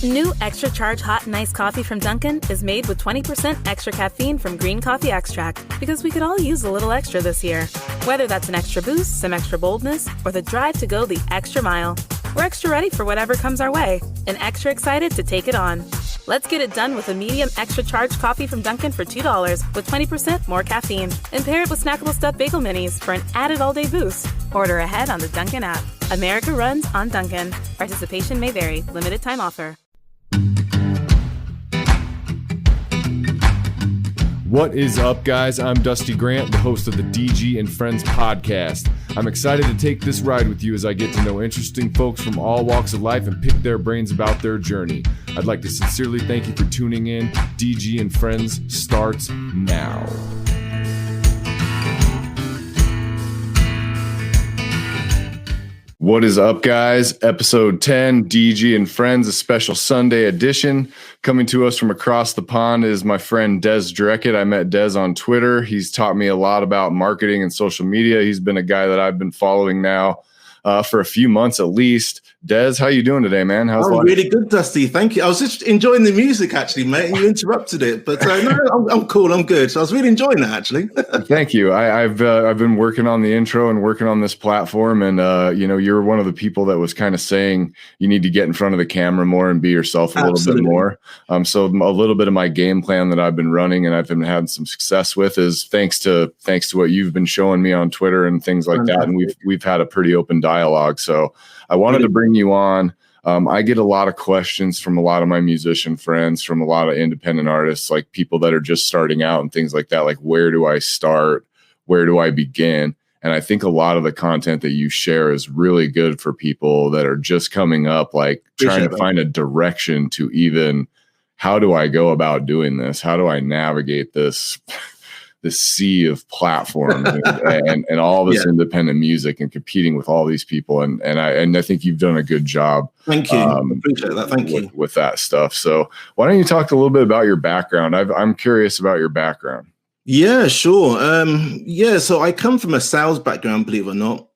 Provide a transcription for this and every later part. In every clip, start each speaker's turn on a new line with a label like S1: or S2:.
S1: New Extra Charge Hot and Iced Coffee from Dunkin' is made with 20% extra caffeine from green coffee extract, because we could all use a little extra this year. Whether that's an extra boost, some extra boldness, or the drive to go the extra mile, we're extra ready for whatever comes our way and extra excited to take it on. Let's get it done with a medium extra charged coffee from Dunkin' for $2 with 20% more caffeine. And pair it with snackable stuffed bagel minis for an added all-day boost. Order ahead on the Dunkin' app. America runs on Dunkin'. Participation may vary. Limited time offer.
S2: What is up, guys? I'm Dusty Grant, the host of the DG and Friends podcast. I'm excited to take this ride with you as I get to know interesting folks from all walks of life and pick their brains about their journey. I'd like to sincerely thank you for tuning in. DG and Friends starts now. What is up, guys? Episode 10, DG and Friends, a special Sunday edition. Coming to us from across the pond is my friend Des Dreckett. I met Des on Twitter. He's taught me a lot about marketing and social media. He's been a guy that I've been following now for a few months at least. Des, how you doing today, man? How's life?
S3: Really good, Dusty. Thank you. I was just enjoying the music, actually, mate, and you interrupted it. But no, I'm cool. I'm good. So I was really enjoying that, actually.
S2: Thank you. I've been working on the intro and working on this platform, and you're one of the people that was kind of saying you need to get in front of the camera more and be yourself a little bit more. So a little bit of my game plan that I've been running and I've been having some success with is thanks to what you've been showing me on Twitter and things like that, and we've had a pretty open dialogue. So I wanted to bring you on. I get a lot of questions from a lot of my musician friends, from a lot of independent artists, like people that are just starting out and things like that. Like, where do I start? Where do I begin? And I think a lot of the content that you share is really good for people that are just coming up, like trying to find a direction to even, how do I go about doing this? How do I navigate this sea of platforms and all this independent music and competing with all these people. And I think you've done a good job.
S3: Thank you. Appreciate that. Thank you.
S2: With that stuff. So why don't you talk a little bit about your background? I'm curious about your background.
S3: Yeah, sure. So I come from a sales background, believe it or not.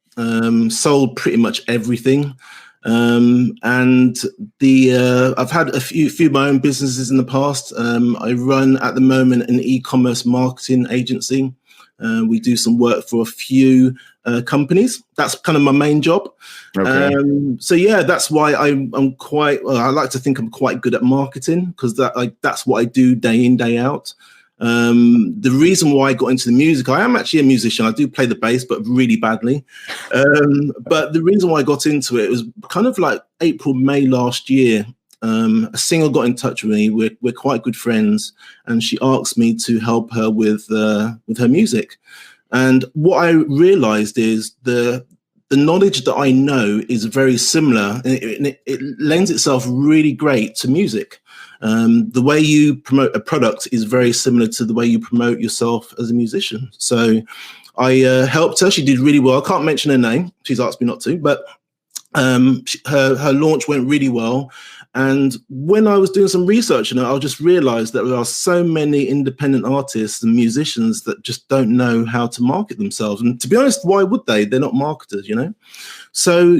S3: Sold pretty much everything. I've had a few of my own businesses in the past. I run at the moment an e-commerce marketing agency. We do some work for a few companies. That's kind of my main job. Okay. That's why I'm quite. Well, I like to think I'm quite good at marketing, because that's what I do day in, day out. The reason why I got into the music, I am actually a musician. I do play the bass, but really badly. But the reason why I got into it was kind of like April, May last year. A singer got in touch with me. We're quite good friends, and she asked me to help her with her music. And what I realized is the knowledge that I know is very similar. It lends itself really great to music. The way you promote a product is very similar to the way you promote yourself as a musician. So I helped her. She did really well. I can't mention her name. She's asked me not to, but her launch went really well. And when I was doing some research, I just realized that there are so many independent artists and musicians that just don't know how to market themselves. And to be honest, why would they? They're not marketers, So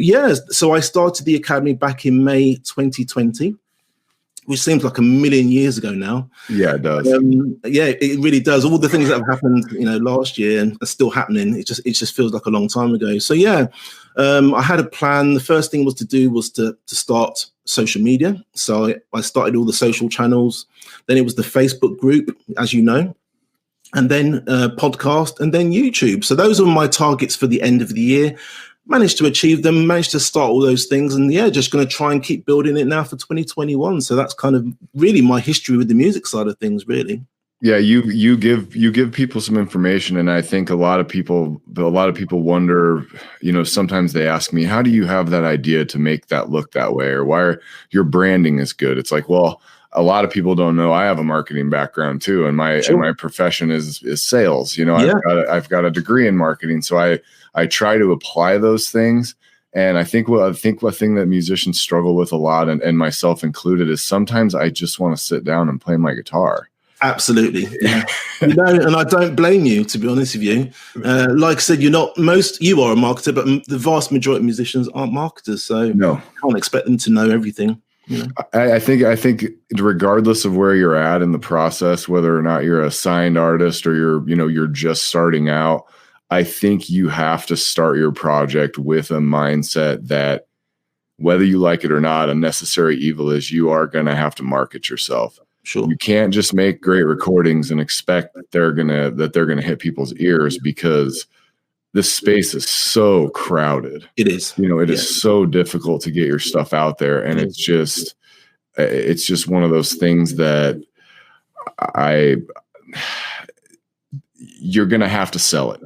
S3: I started the Academy back in May 2020. Which seems like a million years ago now. Yeah, it does. It really does. All the things that have happened, last year and are still happening. It just feels like a long time ago. So I had a plan. The first thing was to start social media. So I started all the social channels. Then it was the Facebook group, as you know, and then podcast, and then YouTube. So those were my targets for the end of the year. Managed to achieve them, managed to start all those things, and just going to try and keep building it now for 2021. So that's kind of really my history with the music side of things, really.
S2: Yeah, you give people some information, and I think a lot of people wonder, sometimes they ask me, how do you have that idea to make that look that way, or why your branding is good? It's like, well, a lot of people don't know I have a marketing background too, and my profession is sales. I've got a degree in marketing, so I try to apply those things. And I think one thing that musicians struggle with a lot, and myself included, is sometimes I just want to sit down and play my guitar.
S3: Absolutely. Yeah. And I don't blame you, to be honest with you. Like I said, you are a marketer, but the vast majority of musicians aren't marketers. So no, I can't expect them to know everything. You know?
S2: I think regardless of where you're at in the process, whether or not you're a signed artist or you're just starting out, I think you have to start your project with a mindset that whether you like it or not, a necessary evil is you are going to have to market yourself.
S3: Sure.
S2: You can't just make great recordings and expect that they're gonna hit people's ears, because this space is so crowded.
S3: It is.
S2: It is so difficult to get your stuff out there, and it's just one of those things that you're going to have to sell it.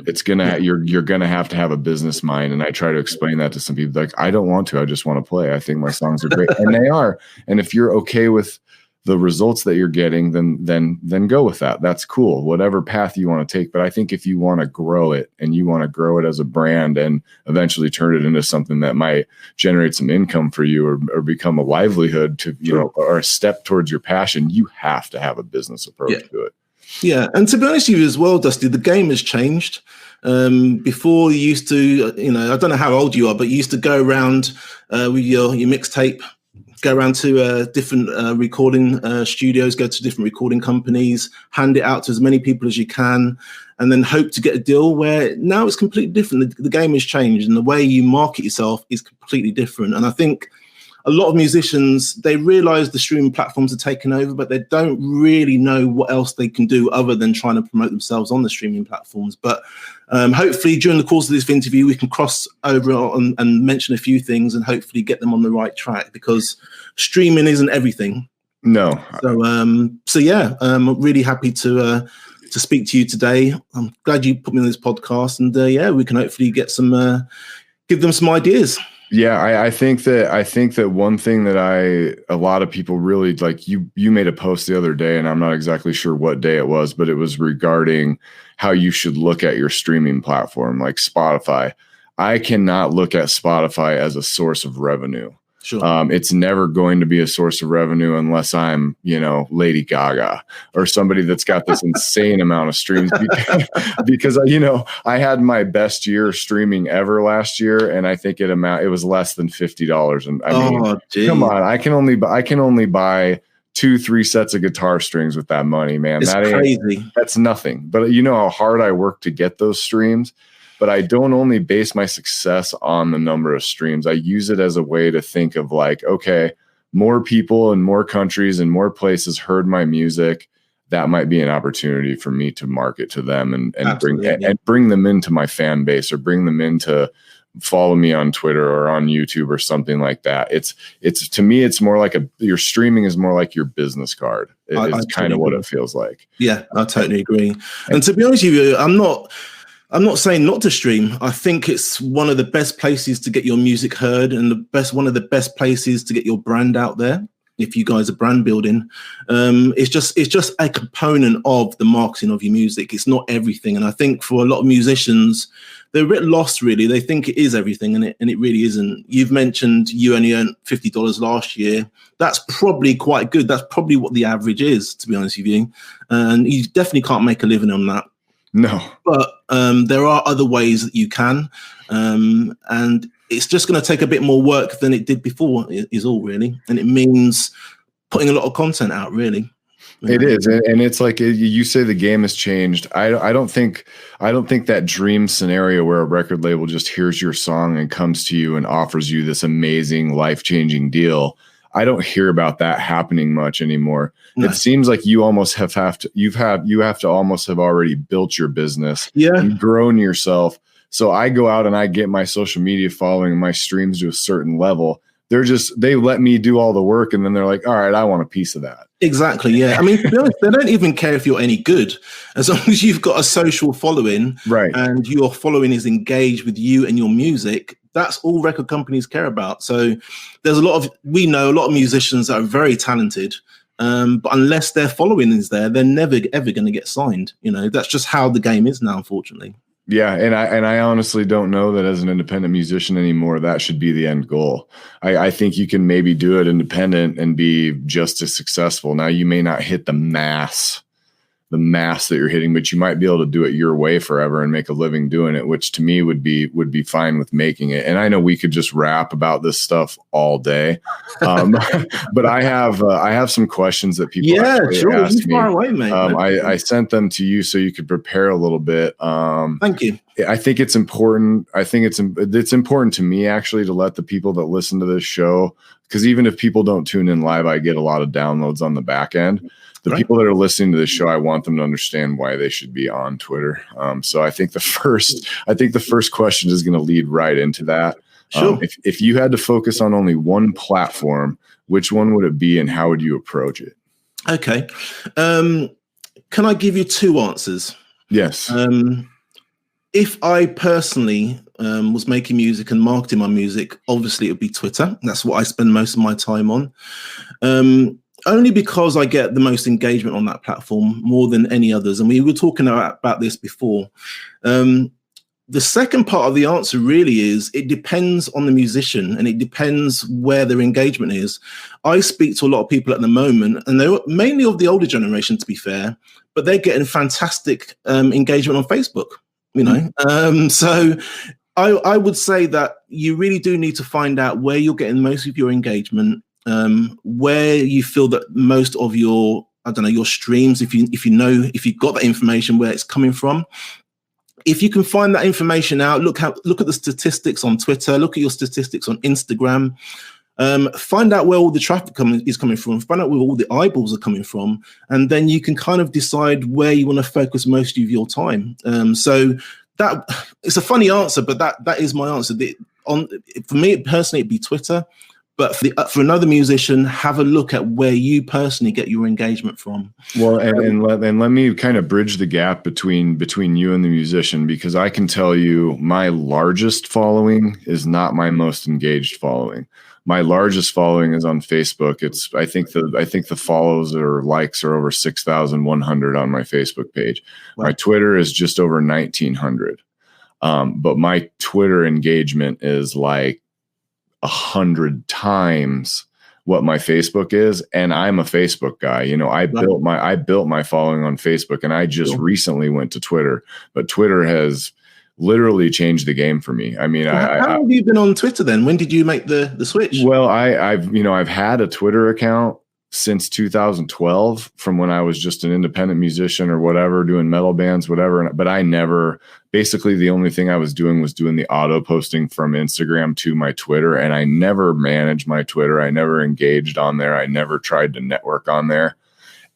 S2: You're going to have a business mind. And I try to explain that to some people, like, I don't want to, I just want to play. I think my songs are great. And they are. And if you're okay with the results that you're getting, then go with that. That's cool. Whatever path you want to take. But I think if you want to grow it, and you want to grow it as a brand and eventually turn it into something that might generate some income for you, or become a livelihood to, or a step towards your passion, you have to have a business approach to it.
S3: Yeah, and to be honest with you as well, Dusty, the game has changed. Before you used to, I don't know how old you are, but you used to go around with your mixtape, go around to different recording studios, go to different recording companies, hand it out to as many people as you can, and then hope to get a deal. Where now it's completely different. The game has changed, and the way you market yourself is completely different. And I think a lot of musicians, they realize the streaming platforms are taking over, but they don't really know what else they can do other than trying to promote themselves on the streaming platforms. But hopefully during the course of this interview, we can cross over and mention a few things and hopefully get them on the right track, because streaming isn't everything.
S2: No.
S3: So yeah, I'm really happy to speak to you today. I'm glad you put me on this podcast, and we can hopefully get give them some ideas.
S2: Yeah, I think that one thing that a lot of people really like, you made a post the other day, and I'm not exactly sure what day it was, but it was regarding how you should look at your streaming platform, like Spotify. I cannot look at Spotify as a source of revenue.
S3: Sure.
S2: It's never going to be a source of revenue unless I'm, Lady Gaga or somebody that's got this insane amount of streams, because I had my best year streaming ever last year, and I think it was less than $50. And I mean, come on, I can only buy 2-3 sets of guitar strings with that money, man.
S3: It's crazy.
S2: That's nothing. But you know how hard I work to get those streams. But I don't only base my success on the number of streams. I use it as a way to think of like, okay, more people in more countries and more places heard my music. That might be an opportunity for me to market to them and bring them into my fan base, or bring them in to follow me on Twitter or on YouTube or something like that. It's to me, it's more like your streaming is more like your business card. It's kind of what it feels like.
S3: Yeah, I totally agree. And to be honest with you, I'm not saying not to stream. I think it's one of the best places to get your music heard, and one of the best places to get your brand out there. If you guys are brand building, it's just a component of the marketing of your music. It's not everything. And I think for a lot of musicians, they're a bit lost, really. They think it is everything, and it really isn't. You've mentioned you only earned $50 last year. That's probably quite good. That's probably what the average is, to be honest with you. And you definitely can't make a living on that.
S2: No,
S3: but there are other ways that you can, and it's just going to take a bit more work than it did before, is all really. And it means putting a lot of content out, really.
S2: It is, and it's like you say, the game has changed. I don't think that dream scenario where a record label just hears your song and comes to you and offers you this amazing, life-changing deal. I don't hear about that happening much anymore. No. It seems like you almost have to almost have already built your business, and grown yourself. So I go out and I get my social media following and my streams to a certain level. They let me do all the work, and then they're like, all right, I want a piece of that.
S3: Exactly. Yeah. I mean, to be honest, they don't even care if you're any good, as long as you've got a social following,
S2: right? And
S3: your following is engaged with you and your music. That's all record companies care about. So we know a lot of musicians that are very talented, but unless their following is there, they're never, ever going to get signed. That's just how the game is now, unfortunately.
S2: Yeah. And I honestly don't know that as an independent musician anymore, that should be the end goal. I think you can maybe do it independent and be just as successful. Now, you may not hit the mass mass that you're hitting, but you might be able to do it your way forever and make a living doing it, which to me would be fine with making it. And I know we could just rap about this stuff all day. But I have some questions that people ask me.
S3: Away, mate.
S2: I sent them to you so you could prepare a little bit.
S3: Thank you.
S2: I think it's important. I think it's important to me actually to let the people that listen to this show, because even if people don't tune in live, I get a lot of downloads on the back end. The people that are listening to this show, I want them to understand why they should be on Twitter. So I think the first question is going to lead right into that.
S3: Sure.
S2: If you had to focus on only one platform, which one would it be, and how would you approach it?
S3: Okay. Can I give you two answers?
S2: Yes.
S3: If I personally was making music and marketing my music, obviously it would be Twitter. That's what I spend most of my time on. Only because I get the most engagement on that platform more than any others. And we were talking about this before. The second part of the answer really is it depends on the musician and it depends where their engagement is. I speak to a lot of people at the moment, and they're mainly of the older generation, to be fair, but they're getting fantastic engagement on Facebook, you know. So I would say that you really do need to find out where you're getting most of your engagement, where you feel that most of your, your streams, if you've got that information, where it's coming from. If you can find that information out, look at the statistics on Twitter, look at your statistics on Instagram, find out where all the traffic is coming from, find out where all the eyeballs are coming from, and then you can kind of decide where you want to focus most of your time. So that it's a funny answer, but that is my answer. For me personally, it'd be Twitter. But for another musician, have a look at where you personally get your engagement from. Well,
S2: and let me kind of bridge the gap between you and the musician, because I can tell you my largest following is not my most engaged following. My largest following is on Facebook. I think the follows or likes are over 6,100 on my Facebook page. Wow. My Twitter is just over 1,900. But my Twitter engagement is like 100 times what my Facebook is, and I'm a Facebook guy. You know, I built my following on Facebook, and I just recently went to Twitter. But Twitter has literally changed the game for me. I mean,
S3: how long have you been on Twitter then? When did you make the switch?
S2: Well, I've had a Twitter account since 2012, from when I was just an independent musician or whatever, doing metal bands, whatever. But I never, basically the only thing I was doing the auto posting from Instagram to my Twitter. And I never managed my Twitter. I never engaged on there. I never tried to network on there.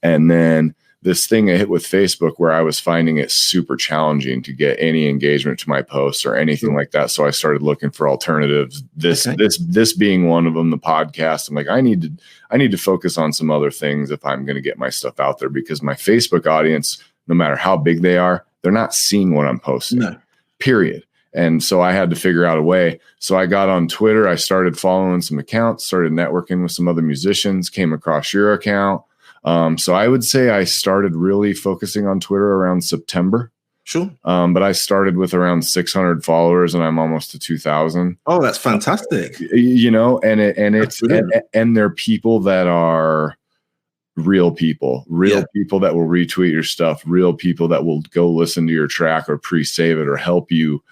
S2: And then this thing I hit with Facebook, where I was finding it super challenging to get any engagement to my posts or anything like that. So I started looking for alternatives. This being one of them, the podcast. I'm like, I need to focus on some other things if I'm going to get my stuff out there, because my Facebook audience, no matter how big they are, they're not seeing what I'm posting, period. And so I had to figure out a way. So I got on Twitter. I started following some accounts, started networking with some other musicians, came across your account. So I would say I started really focusing on Twitter around September.
S3: Sure.
S2: But I started with around 600 followers, and I'm almost to 2,000.
S3: Oh, that's fantastic.
S2: You know, and they're people that are real people that will retweet your stuff, real people that will go listen to your track or pre-save it or help you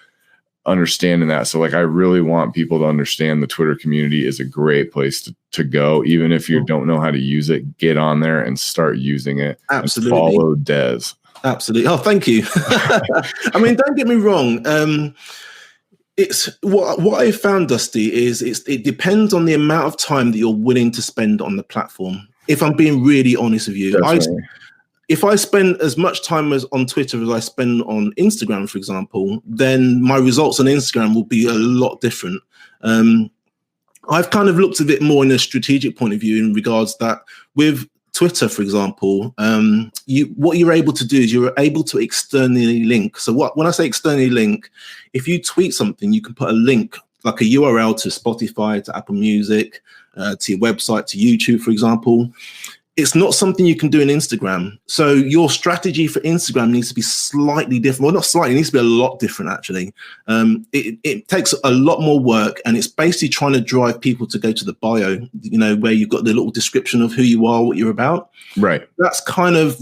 S2: understanding that. So like, I really want people to understand the Twitter community is a great place to go. Even if you don't know how to use it, get on there and start using it.
S3: Absolutely.
S2: And follow Des.
S3: Absolutely. Oh, thank you. I mean, don't get me wrong. It's what I found, Dusty, is it depends on the amount of time that you're willing to spend on the platform. If I'm being really honest with you, if I spend as much time on Twitter as I spend on Instagram, for example, then my results on Instagram will be a lot different. I've kind of looked at it more in a strategic point of view in regards that with Twitter, for example, what you're able to do is you're able to externally link. So when I say externally link, if you tweet something, you can put a link, like a URL to Spotify, to Apple Music, to your website, to YouTube, for example. It's not something you can do in Instagram. So your strategy for Instagram needs to be slightly different. Well, not slightly, it needs to be a lot different, actually. It takes a lot more work, and it's basically trying to drive people to go to the bio, you know, where you've got the little description of who you are, what you're about.
S2: Right.
S3: That's kind of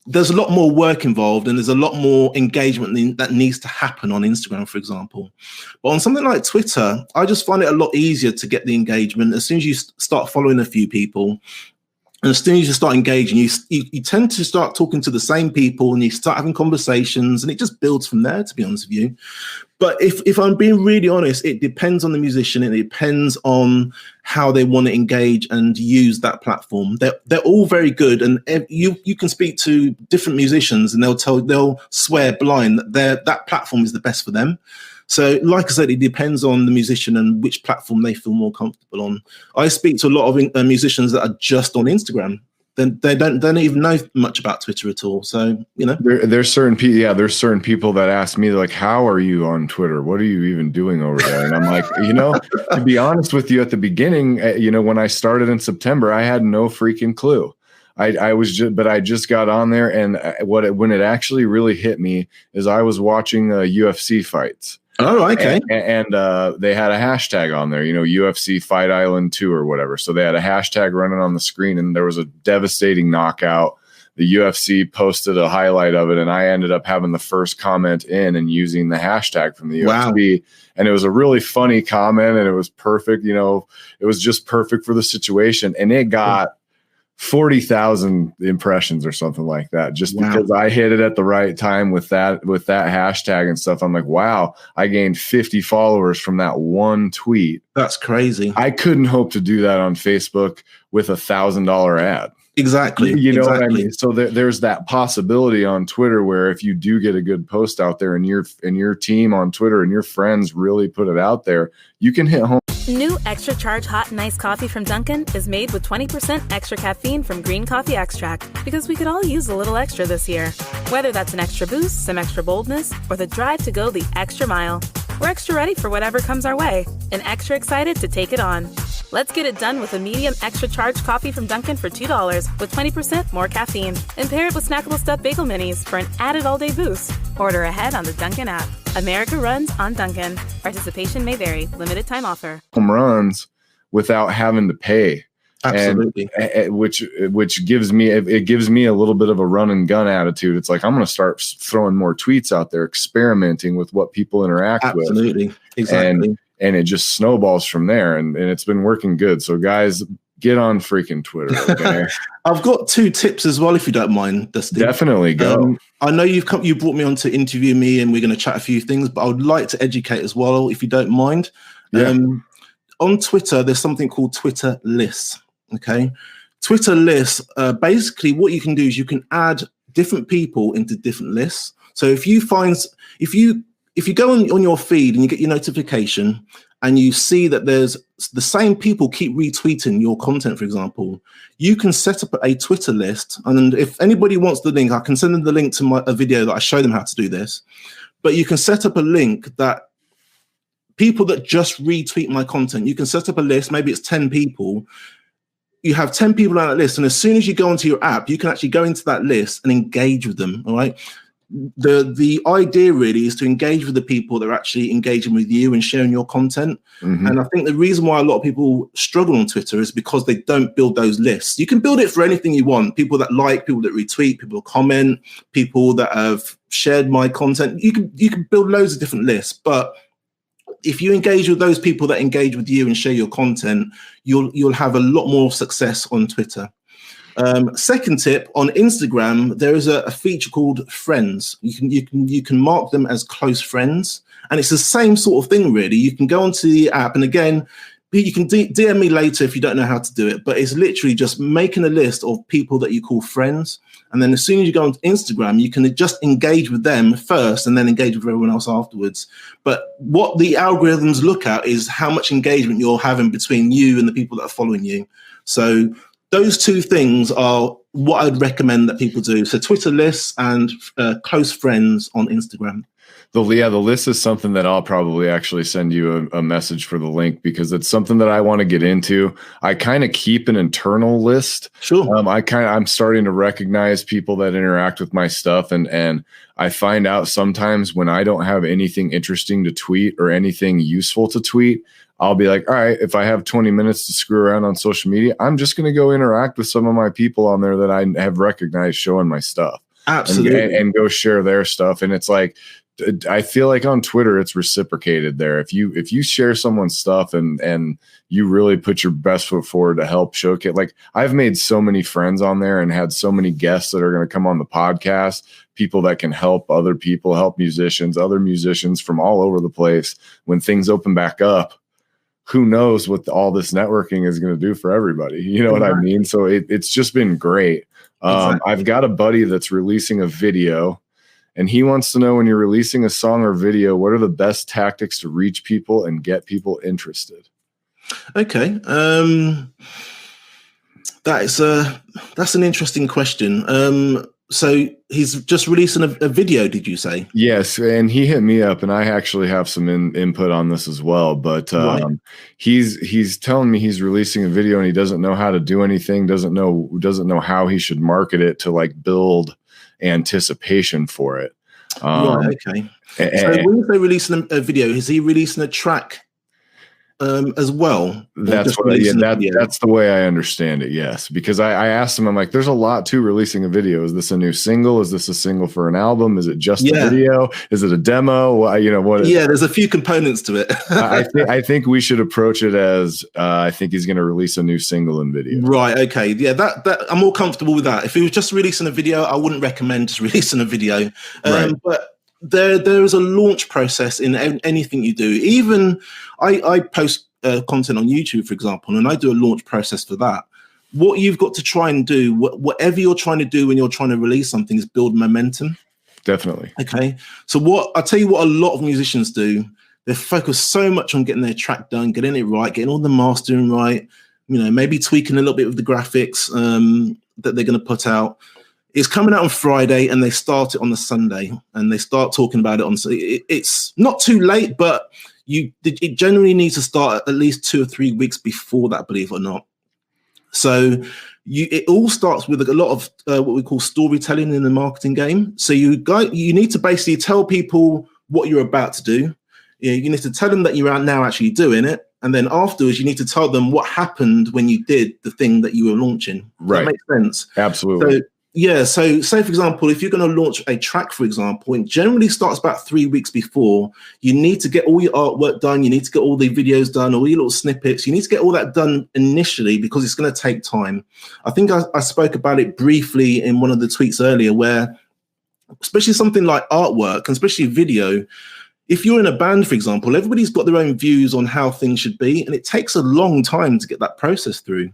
S3: there's a lot more work involved, and there's a lot more engagement that needs to happen on Instagram, for example. But on something like Twitter, I just find it a lot easier to get the engagement. As soon as you start following a few people, and as soon as you start engaging, you tend to start talking to the same people, and you start having conversations, and it just builds from there, to be honest with you. But if I'm being really honest, it depends on the musician, and it depends on how they want to engage and use that platform. They're all very good, and you can speak to different musicians, and they'll swear blind that that platform is the best for them. So, like I said, it depends on the musician and which platform they feel more comfortable on. I speak to a lot of musicians that are just on Instagram. They don't even know much about Twitter at all. So, you know,
S2: there's certain people. Yeah, there's certain people that ask me, like, "How are you on Twitter? What are you even doing over there?" And I'm like, you know, to be honest with you, at the beginning, you know, when I started in September, I had no freaking clue. But I just got on there, and when it actually really hit me is I was watching UFC fights.
S3: Oh, okay.
S2: And they had a hashtag on there, you know, UFC Fight Island 2 or whatever. So they had a hashtag running on the screen, and there was a devastating knockout. The UFC posted a highlight of it, and I ended up having the first comment in and using the hashtag from the UFC. And it was a really funny comment, and it was perfect. You know, it was just perfect for the situation. And it got 40,000 impressions or something like that, just because I hit it at the right time with that hashtag and stuff. I'm like, wow, I gained 50 followers from that one tweet.
S3: That's crazy.
S2: I couldn't hope to do that on Facebook with $1,000 ad.
S3: Exactly.
S2: You know what I mean? So there's that possibility on Twitter where if you do get a good post out there, and your team on Twitter and your friends really put it out there, you can hit home.
S1: New Extra Charge Hot and Iced Coffee from Dunkin' is made with 20% extra caffeine from green coffee extract, because we could all use a little extra this year. Whether that's an extra boost, some extra boldness, or the drive to go the extra mile, we're extra ready for whatever comes our way, and extra excited to take it on. Let's get it done with a medium extra charged coffee from Dunkin' for $2 with 20% more caffeine. And pair it with snackable stuffed bagel minis for an added all-day boost. Order ahead on the Dunkin' app. America runs on Dunkin'. Participation may vary. Limited time offer.
S2: Home runs without having to pay.
S3: Absolutely.
S2: And, which gives me a little bit of a run and gun attitude. It's like, I'm going to start throwing more tweets out there, experimenting with what people interact with.
S3: Absolutely. Exactly.
S2: And it just snowballs from there, and it's been working good. So guys, get on freaking Twitter. Okay?
S3: I've got 2 tips as well, if you don't mind, Dusty.
S2: Definitely go.
S3: I know you brought me on to interview me, and we're going to chat a few things, but I would like to educate as well, if you don't mind.
S2: Yeah.
S3: On Twitter, there's something called Twitter lists. Okay. Twitter lists, basically what you can do is you can add different people into different lists. So if you go on your feed and you get your notification and you see that there's the same people keep retweeting your content, for example, you can set up a Twitter list. And if anybody wants the link, I can send them the link to a video that I show them how to do this. But you can set up a link that people that just retweet my content, you can set up a list, maybe it's 10 people. You have 10 people on that list. And as soon as you go onto your app, you can actually go into that list and engage with them. All right. The idea really is to engage with the people that are actually engaging with you and sharing your content. Mm-hmm. And I think the reason why a lot of people struggle on Twitter is because they don't build those lists. You can build it for anything you want. People that like, people that retweet, people that comment, people that have shared my content. You can build loads of different lists. But if you engage with those people that engage with you and share your content, you'll have a lot more success on Twitter. Second tip, on Instagram, there is a feature called Friends. You can mark them as close friends, and it's the same sort of thing, really. You can go onto the app, and again, you can DM me later if you don't know how to do it, but it's literally just making a list of people that you call friends, and then as soon as you go on Instagram, you can just engage with them first and then engage with everyone else afterwards. But what the algorithms look at is how much engagement you're having between you and the people that are following you. So those 2 things are what I'd recommend that people do. So Twitter lists and close friends on Instagram.
S2: The list is something that I'll probably actually send you a message for the link, because it's something that I want to get into. I kind of keep an internal list.
S3: Sure.
S2: I'm starting to recognize people that interact with my stuff, and I find out sometimes when I don't have anything interesting to tweet or anything useful to tweet, I'll be like, all right, if I have 20 minutes to screw around on social media, I'm just going to go interact with some of my people on there that I have recognized showing my stuff.
S3: Absolutely.
S2: and go share their stuff. And it's like, I feel like on Twitter, it's reciprocated there. If you share someone's stuff and you really put your best foot forward to help showcase, like I've made so many friends on there and had so many guests that are going to come on the podcast, people that can help other people, help musicians, other musicians from all over the place. When things open back up, who knows what all this networking is going to do for everybody. You know what I mean? So it's just been great. I've got a buddy that's releasing a video, and he wants to know, when you're releasing a song or video, what are the best tactics to reach people and get people interested?
S3: Okay. That's an interesting question. So he's just releasing a video, did you say?
S2: Yes, and he hit me up, and I actually have some input on this as well. But he's telling me he's releasing a video and he doesn't know how to do anything, doesn't know how he should market it to like build anticipation for it.
S3: Right. Okay. So when you say releasing a video, is he releasing a track as well?
S2: That's the way I understand it. Yes, because I asked him, I'm like, there's a lot to releasing a video. Is this a new single? Is this a single for an album? Is it just a video? Is it a demo? What? Yeah,
S3: there's a few components to it.
S2: I think we should approach it as I think he's going to release a new single and video.
S3: Right. Okay. Yeah. That I'm more comfortable with that. If he was just releasing a video, I wouldn't recommend just releasing a video. But there is a launch process in anything you do. Even I post content on YouTube, for example, and I do a launch process for that. What you've got to try and do, whatever you're trying to do when you're trying to release something, is build momentum.
S2: Definitely.
S3: Okay. So I'll tell you what a lot of musicians do. They focus so much on getting their track done, getting it right, getting all the mastering right, maybe tweaking a little bit with the graphics that they're going to put out. It's coming out on Friday, and they start it on the Sunday, and they start talking about it on. So it's not too late, but it generally needs to start at least 2 or 3 weeks before that, believe it or not. So it all starts with a lot of what we call storytelling in the marketing game. So you need to basically tell people what you're about to do. You need to tell them that you're out now actually doing it, and then afterwards you need to tell them what happened when you did the thing that you were launching.
S2: Right.
S3: That makes sense.
S2: Absolutely.
S3: So, so say, for example, if you're going to launch a track, for example, it generally starts about 3 weeks before. You need to get all your artwork done. You need to get all the videos done, all your little snippets. You need to get all that done initially, because it's going to take time. I think I spoke about it briefly in one of the tweets earlier, where especially something like artwork, and especially video, if you're in a band, for example, everybody's got their own views on how things should be, and it takes a long time to get that process through.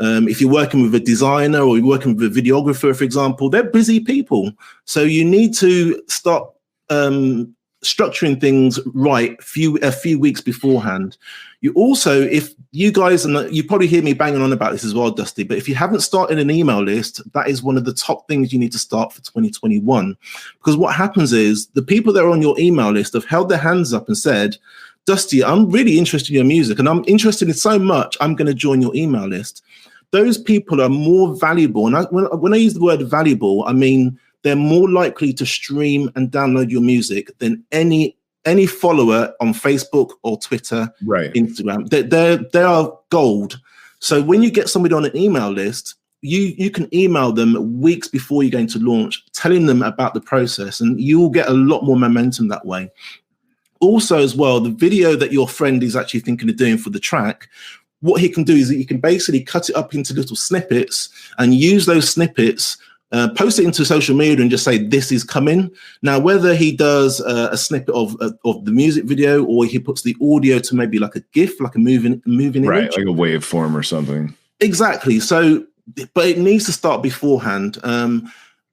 S3: If you're working with a designer or you're working with a videographer, for example, they're busy people. So you need to start structuring things right a few weeks beforehand. You also, if you guys, and you probably hear me banging on about this as well, Dusty, but if you haven't started an email list, that is one of the top things you need to start for 2021. Because what happens is the people that are on your email list have held their hands up and said, Dusty, I'm really interested in your music, and I'm interested in so much, I'm going to join your email list. Those people are more valuable. And when I use the word valuable, I mean they're more likely to stream and download your music than any follower on Facebook or Twitter, Instagram. They are gold. So when you get somebody on an email list, you can email them weeks before you're going to launch, telling them about the process, and you will get a lot more momentum that way. Also, as well, the video that your friend is actually thinking of doing for the track, what he can do is that he can basically cut it up into little snippets and use those snippets, post it into social media and just say, this is coming. Now, whether he does a snippet of the music video, or he puts the audio to maybe like a GIF, like a moving image.
S2: Right, like a waveform or something.
S3: Exactly. So, but it needs to start beforehand.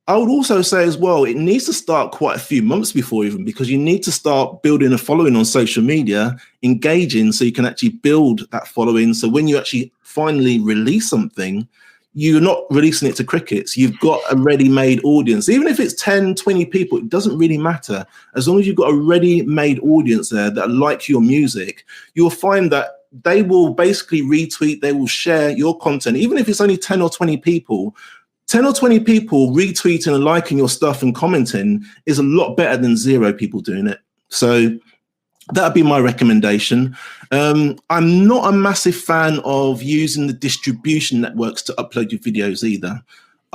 S3: I would also say as well, it needs to start quite a few months before even, because you need to start building a following on social media, engaging, so you can actually build that following. So when you actually finally release something, you're not releasing it to crickets. You've got a ready-made audience. Even if it's 10, 20 people, it doesn't really matter. As long as you've got a ready-made audience there that like your music, you'll find that they will basically retweet, they will share your content. Even if it's only 10 or 20 people, 10 or 20 people retweeting and liking your stuff and commenting is a lot better than 0 people doing it. So that'd be my recommendation. I'm not a massive fan of using the distribution networks to upload your videos either.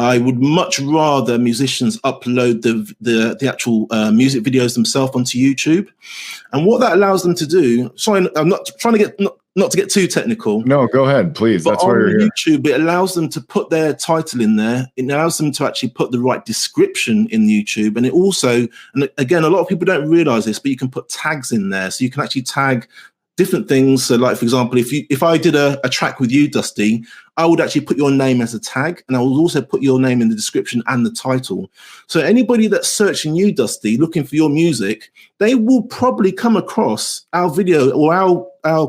S3: I would much rather musicians upload the actual music videos themselves onto YouTube. And what that allows them to do, sorry, I'm not trying to get, not to get too technical.
S2: No, go ahead, please.
S3: But
S2: that's why you're here.
S3: YouTube, it allows them to put their title in there. It allows them to actually put the right description in YouTube. And it also, and again, a lot of people don't realize this, but you can put tags in there. So you can actually tag different things. So like, for example, if I did a track with you, Dusty, I would actually put your name as a tag, and I would also put your name in the description and the title. So anybody that's searching you, Dusty, looking for your music, they will probably come across our video or our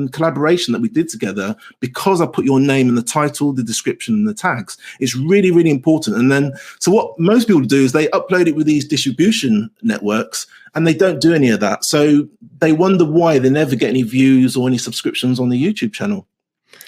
S3: collaboration that we did together, because I put your name in the title, the description, and the tags. It's really, really important. And then, so what most people do is they upload it with these distribution networks, and they don't do any of that. So they wonder why they never get any views or any subscriptions on the YouTube channel.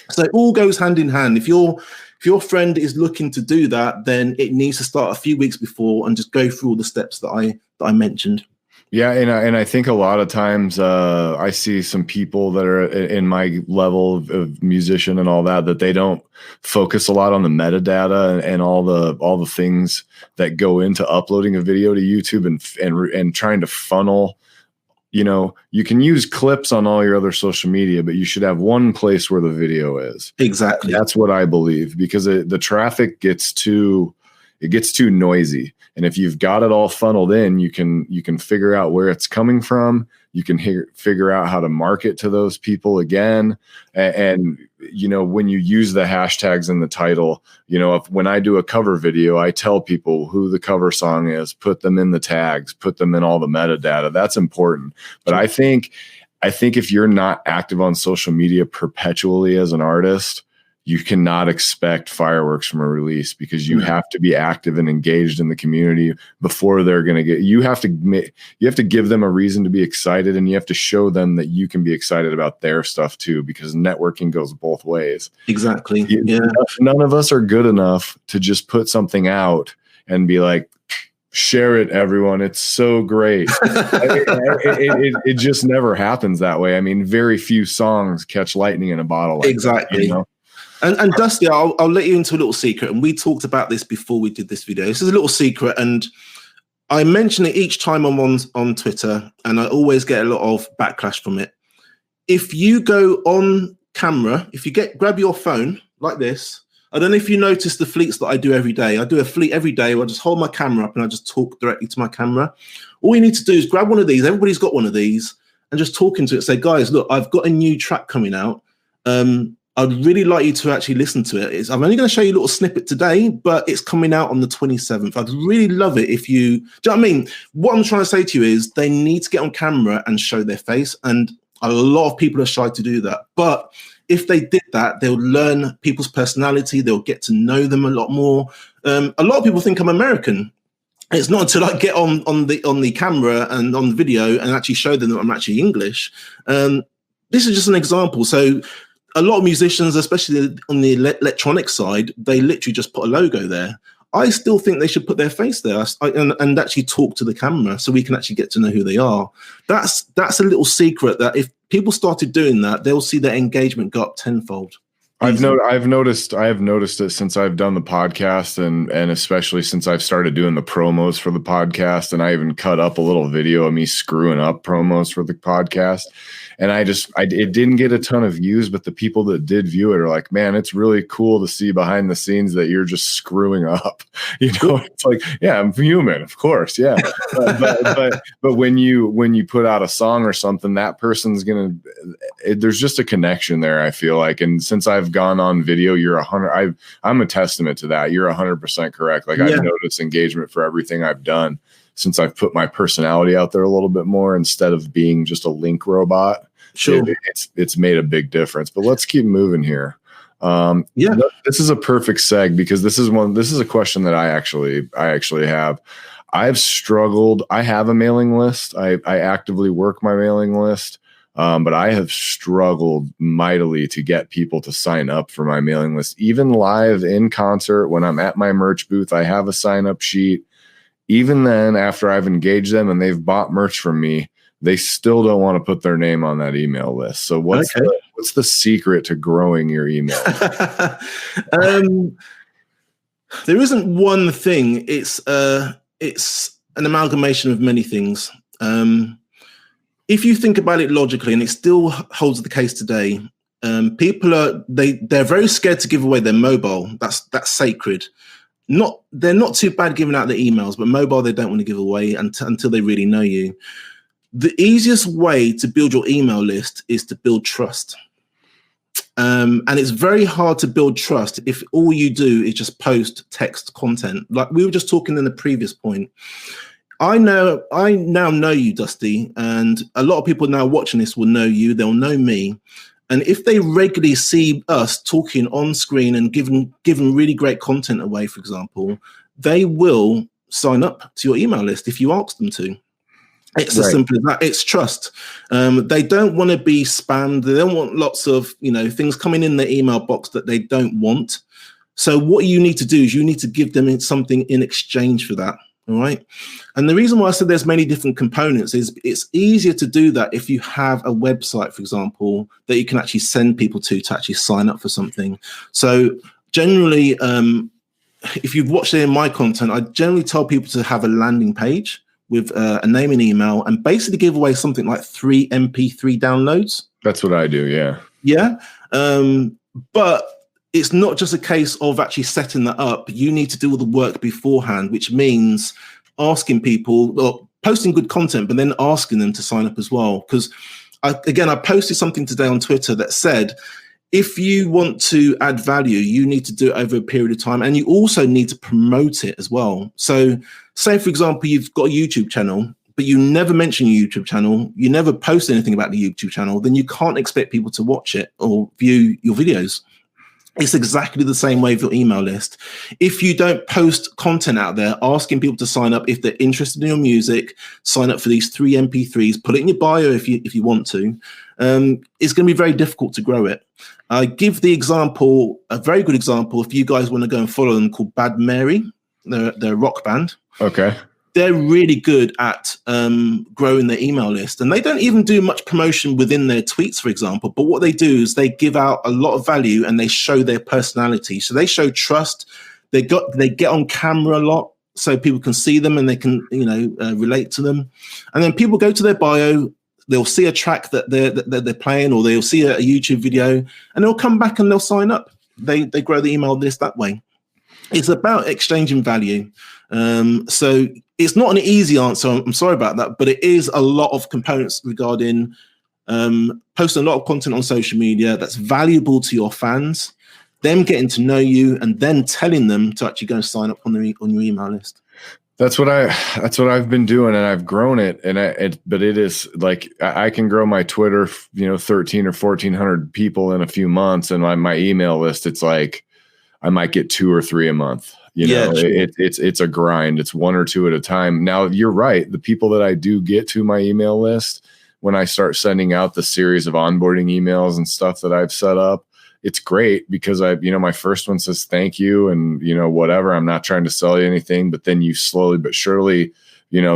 S3: So it all goes hand in hand. If your friend is looking to do that, then it needs to start a few weeks before and just go through all the steps that I mentioned.
S2: Yeah, and I think a lot of times I see some people that are in my level of musician and all that they don't focus a lot on the metadata and all the things that go into uploading a video to YouTube and trying to funnel. You know, you can use clips on all your other social media, but you should have one place where the video is.
S3: Exactly.
S2: That's what I believe, because the traffic gets too noisy. And if you've got it all funneled in, you can figure out where it's coming from. You can figure out how to market to those people again. And you know, when you use the hashtags in the title, you know, when I do a cover video, I tell people who the cover song is, put them in the tags, put them in all the metadata. That's important. But I think if you're not active on social media perpetually as an artist, you cannot expect fireworks from a release, because you have to be active and engaged in the community before they're going to get, you have to give them a reason to be excited, and you have to show them that you can be excited about their stuff too, because networking goes both ways.
S3: Exactly. Yeah.
S2: None of us are good enough to just put something out and be like, share it, everyone. It's so great. It just never happens that way. I mean, very few songs catch lightning in a bottle. Like
S3: exactly.
S2: That, you know?
S3: And Dusty, I'll let you into a little secret. And we talked about this before we did this video. This is a little secret, and I mention it each time I'm on Twitter, and I always get a lot of backlash from it. If you go on camera, if you grab your phone like this, I don't know if you notice the fleets that I do every day. I do a fleet every day where I just hold my camera up and I just talk directly to my camera. All you need to do is grab one of these. Everybody's got one of these, and just talk into it. Say, guys, look, I've got a new track coming out. I'd really like you to actually listen to it. I'm only going to show you a little snippet today, but it's coming out on the 27th. I'd really love it if you, do you know what I mean? What I'm trying to say to you is they need to get on camera and show their face. And a lot of people are shy to do that. But if they did that, they'll learn people's personality. They'll get to know them a lot more. A lot of people think I'm American. It's not until I get on the camera and on the video and actually show them that I'm actually English. This is just an example. So a lot of musicians, especially on the electronic side, they literally just put a logo there. I still think they should put their face there and actually talk to the camera so we can actually get to know who they are. That's a little secret that if people started doing that, they'll see their engagement go up tenfold.
S2: I have noticed it since I've done the podcast, and especially since I've started doing the promos for the podcast, and I even cut up a little video of me screwing up promos for the podcast. And it didn't get a ton of views, but the people that did view it are like, man, it's really cool to see behind the scenes that you're just screwing up. You know, it's like, yeah, I'm human, of course. Yeah. but when you put out a song or something, that person's there's just a connection there, I feel like. And since I've gone on video, I'm a testament to that. You're 100% correct. Like, I've noticed engagement for everything I've done since I've put my personality out there a little bit more instead of being just a link robot.
S3: Sure.
S2: It's made a big difference, but let's keep moving here. This is a perfect seg, because this is a question that I actually have. I've struggled. I have a mailing list. I actively work my mailing list. But I have struggled mightily to get people to sign up for my mailing list, even live in concert. When I'm at my merch booth, I have a sign up sheet. Even then, after I've engaged them and they've bought merch from me, they still don't want to put their name on that email list. So what's the secret to growing your email?
S3: There isn't one thing. It's an amalgamation of many things. If you think about it logically, and it still holds the case today, people they're very scared to give away their mobile. That's sacred. They're not too bad giving out their emails, but mobile they don't want to give away until they really know you. The easiest way to build your email list is to build trust. And it's very hard to build trust if all you do is just post text content. Like we were just talking in the previous point. I now know you, Dusty, and a lot of people now watching this will know you. They'll know me. And if they regularly see us talking on screen and giving really great content away, for example, they will sign up to your email list if you ask them to. It's as simple as that. It's trust. They don't want to be spammed. They don't want lots of things coming in their email box that they don't want. So what you need to do is you need to give them something in exchange for that. All right. And the reason why I said there's many different components is it's easier to do that if you have a website, for example, that you can actually send people to actually sign up for something. So generally, if you've watched any of my content, I generally tell people to have a landing page with a name and email and basically give away something like 3 MP3 downloads.
S2: That's what I do. Yeah.
S3: Yeah. But it's not just a case of actually setting that up. You need to do all the work beforehand, which means asking people, or posting good content, but then asking them to sign up as well. Because I posted something today on Twitter that said, if you want to add value, you need to do it over a period of time. And you also need to promote it as well. So say, for example, you've got a YouTube channel, but you never mention your YouTube channel, you never post anything about the YouTube channel, then you can't expect people to watch it or view your videos. It's exactly the same way with your email list. If you don't post content out there, asking people to sign up if they're interested in your music, sign up for these 3 MP3s, put it in your bio if you want to, it's going to be very difficult to grow it. I give the example, a very good example, if you guys want to go and follow them, called Bad Mary. They're a rock band.
S2: Okay.
S3: They're really good at growing their email list, and they don't even do much promotion within their tweets, for example. But what they do is they give out a lot of value and they show their personality. So they show trust. They get on camera a lot, so people can see them and they can relate to them. And then people go to their bio. They'll see a track that they're playing, or they'll see a YouTube video, and they'll come back and they'll sign up. They grow the email list that way. It's about exchanging value. So it's not an easy answer. I'm sorry about that, but it is a lot of components regarding posting a lot of content on social media that's valuable to your fans, them getting to know you, and then telling them to actually go and sign up on your email list.
S2: That's what I've been doing, and I've grown it. But it is like I can grow my Twitter, 13 or 1400 people in a few months, and my email list, it's like I might get 2 or 3 a month.
S3: Sure.
S2: It's a grind. It's 1 or 2 at a time. Now you're right. The people that I do get to my email list, when I start sending out the series of onboarding emails and stuff that I've set up, it's great because my first one says thank you and whatever. I'm not trying to sell you anything, but then you slowly but surely,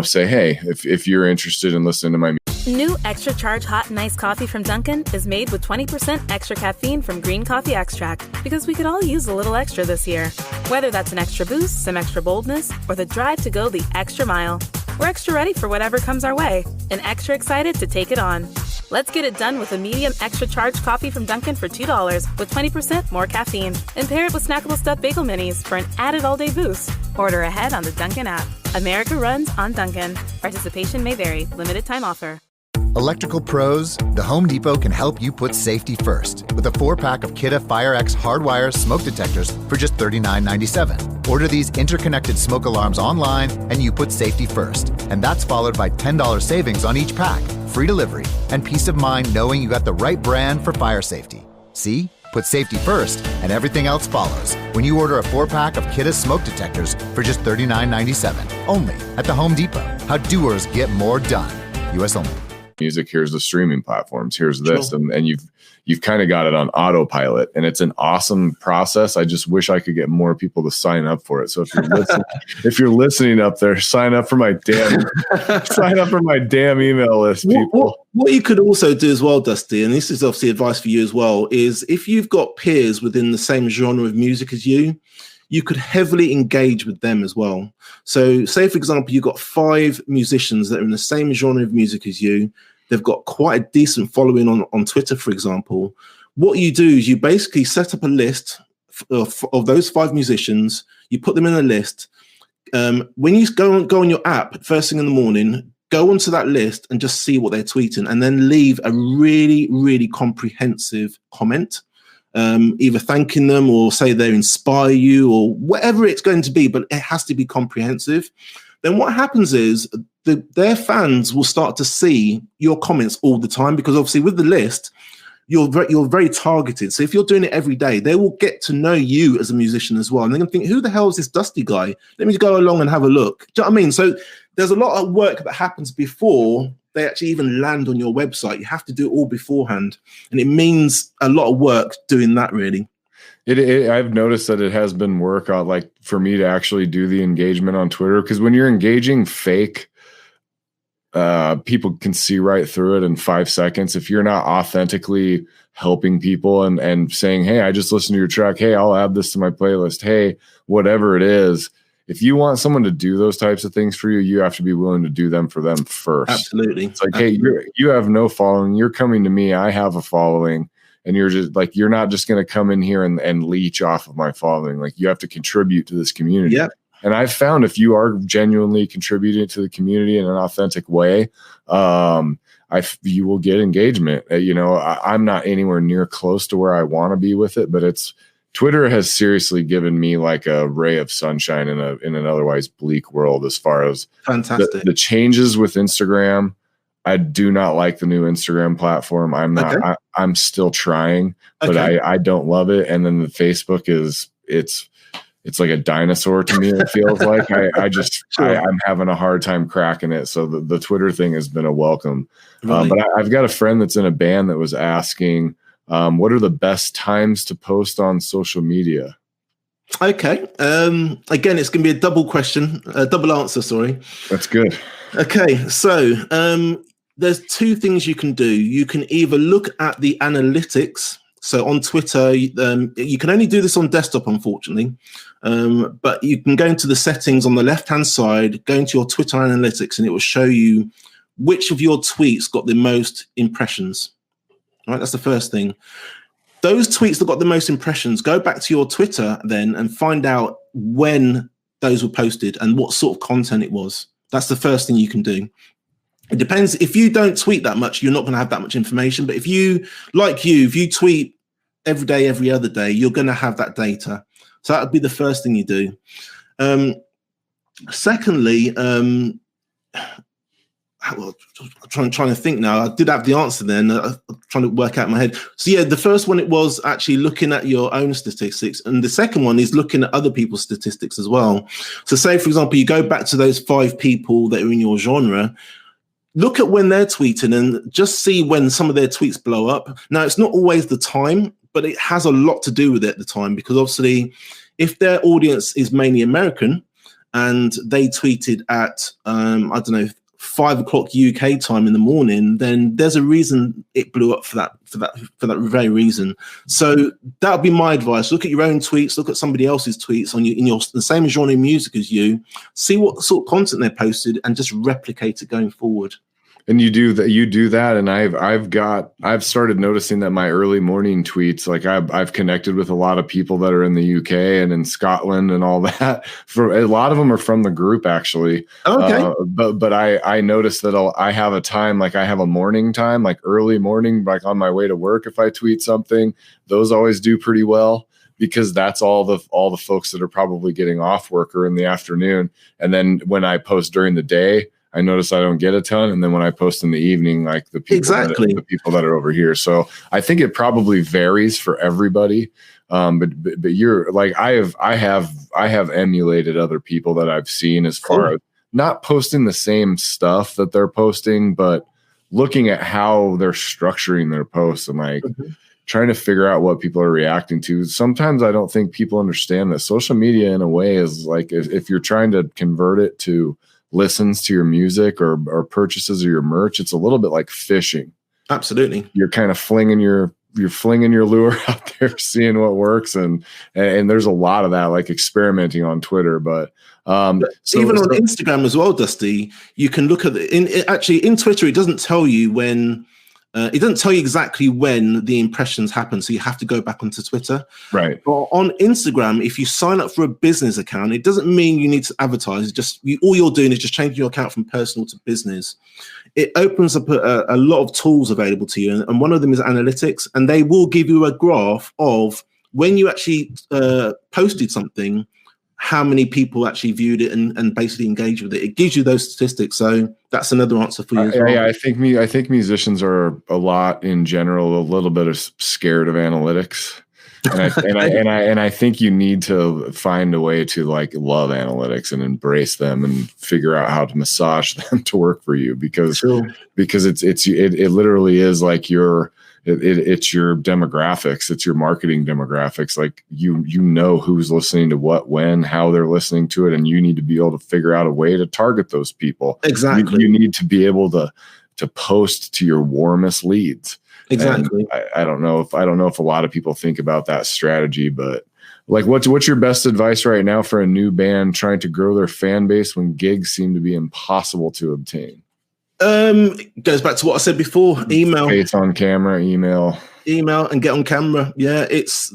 S2: say, hey, if you're interested in listening to my
S1: New Extra Charge Hot and Iced Coffee from Dunkin' is made with 20% extra caffeine from green coffee extract, because we could all use a little extra this year. Whether that's an extra boost, some extra boldness, or the drive to go the extra mile, we're extra ready for whatever comes our way and extra excited to take it on. Let's get it done with a medium extra charge coffee from Dunkin' for $2 with 20% more caffeine. And pair it with snackable stuffed bagel minis for an added all-day boost. Order ahead on the Dunkin' app. America runs on Dunkin'. Participation may vary. Limited time offer.
S4: Electrical pros, the Home Depot can help you put safety first with a 4-pack of Kidde FireX hardwire smoke detectors for just $39.97. Order these interconnected smoke alarms online and you put safety first. And that's followed by $10 savings on each pack, free delivery, and peace of mind knowing you got the right brand for fire safety. See? Put safety first and everything else follows when you order a 4-pack of Kidde smoke detectors for just $39.97. Only at the Home Depot. How doers get more done. U.S. only.
S2: Music, here's the streaming platforms, here's this, sure. and you've kind of got it on autopilot, and it's an awesome process. I just wish I could get more people to sign up for it. So if you're listening up there, sign up for my damn email list, people.
S3: What you could also do as well, Dusty, and this is obviously advice for you as well, is if you've got peers within the same genre of music as you, you could heavily engage with them as well. So say, for example, you've got 5 musicians that are in the same genre of music as you. They've got quite a decent following on Twitter, for example. What you do is you basically set up a list of those 5 musicians. You put them in a list. When you go on your app first thing in the morning, go onto that list and just see what they're tweeting, and then leave a really, really comprehensive comment, either thanking them or say they inspire you or whatever it's going to be, but it has to be comprehensive. Then what happens is their fans will start to see your comments all the time, because obviously with the list, you're very targeted. So if you're doing it every day, they will get to know you as a musician as well. And they're going to think, who the hell is this Dusty guy? Let me go along and have a look. Do you know what I mean? So there's a lot of work that happens before they actually even land on your website. You have to do it all beforehand. And it means a lot of work doing that, really.
S2: I've noticed that it has been work out, like for me to actually do the engagement on Twitter, because when you're engaging fake, people can see right through it in 5 seconds. If you're not authentically helping people and saying, hey, I just listened to your track. Hey, I'll add this to my playlist. Hey, whatever it is. If you want someone to do those types of things for you, you have to be willing to do them for them first.
S3: Absolutely.
S2: It's like, hey, you have no following. You're coming to me. I have a following. And you're just like, you're not just going to come in here and leech off of my following. Like, you have to contribute to this community.
S3: Yeah.
S2: And I've found if you are genuinely contributing to the community in an authentic way, you will get engagement. I'm not anywhere near close to where I want to be with it, but Twitter has seriously given me like a ray of sunshine in an otherwise bleak world as far as
S3: fantastic.
S2: The changes with Instagram. I do not like the new Instagram platform. I'm still trying, but I don't love it. And then the Facebook it's like a dinosaur to me. It feels like I'm having a hard time cracking it. So the Twitter thing has been a welcome. Really? But I've got a friend that's in a band that was asking, what are the best times to post on social media?
S3: Okay. Again, it's going to be a double answer. Sorry.
S2: That's good.
S3: Okay. So there's 2 things you can do. You can either look at the analytics. So on Twitter, you can only do this on desktop, unfortunately. But you can go into the settings on the left-hand side, go into your Twitter analytics, and it will show you which of your tweets got the most impressions. All right, that's the first thing. Those tweets that got the most impressions, go back to your Twitter then and find out when those were posted and what sort of content it was. That's the first thing you can do. It depends. If you don't tweet that much, you're not going to have that much information. But if you tweet every day, every other day, you're going to have that data. So that would be the first thing you do. Secondly, I'm trying to think now. I did have the answer then. I'm trying to work out in my head. So yeah, the first one, it was actually looking at your own statistics. And the second one is looking at other people's statistics as well. So say, for example, you go back to those 5 people that are in your genre, look at when they're tweeting and just see when some of their tweets blow up. Now, it's not always the time, but it has a lot to do with it at the time, because obviously if their audience is mainly American and they tweeted at, 5 o'clock UK time in the morning, then there's a reason it blew up for that very reason. So that would be my advice. Look at your own tweets, look at somebody else's tweets in the same genre of music as you, see what sort of content they posted and just replicate it going forward.
S2: And you do that. And I've started noticing that my early morning tweets, like I've connected with a lot of people that are in the UK and in Scotland and all that. For a lot of them are from the group actually.
S3: Okay.
S2: But I noticed that I have a time, like I have a morning time, like early morning, like on my way to work. If I tweet something, those always do pretty well, because that's all the folks that are probably getting off work or in the afternoon. And then when I post during the day, I notice I don't get a ton. And then when I post in the evening, like the people that are over here. So I think it probably varies for everybody. But you're like, I have emulated other people that I've seen as far as not posting the same stuff that they're posting, but looking at how they're structuring their posts and like trying to figure out what people are reacting to. Sometimes I don't think people understand that social media in a way is like, if you're trying to convert it to listens to your music or purchases of your merch, it's a little bit like fishing.
S3: Absolutely.
S2: You're kind of flinging your you're flinging your lure out there, seeing what works, and there's a lot of that, like experimenting on Twitter, but
S3: on Instagram as well, Dusty, you can look at in Twitter, it doesn't tell you when. It doesn't tell you exactly when the impressions happen, so you have to go back onto Twitter.
S2: Right.
S3: But on Instagram, if you sign up for a business account, it doesn't mean you need to advertise. All you're doing is just changing your account from personal to business. It opens up a lot of tools available to you, and one of them is analytics, and they will give you a graph of when you actually posted something, how many people actually viewed it and basically engaged with it. It gives you those statistics. So that's another answer for you as well.
S2: Yeah, I think musicians are a lot in general, a little bit of scared of analytics. And I think you need to find a way to like love analytics and embrace them and figure out how to massage them to work for you, because it literally is like it's your demographics, it's your marketing demographics. Like you know who's listening to what, when, how they're listening to it, and you need to be able to figure out a way to target those people.
S3: Exactly.
S2: You need to be able to post to your warmest leads.
S3: Exactly.
S2: I don't know if a lot of people think about that strategy, but like what's your best advice right now for a new band trying to grow their fan base when gigs seem to be impossible to obtain?
S3: It goes back to what I said before. Email.
S2: Face on camera, email
S3: and get on camera. Yeah, it's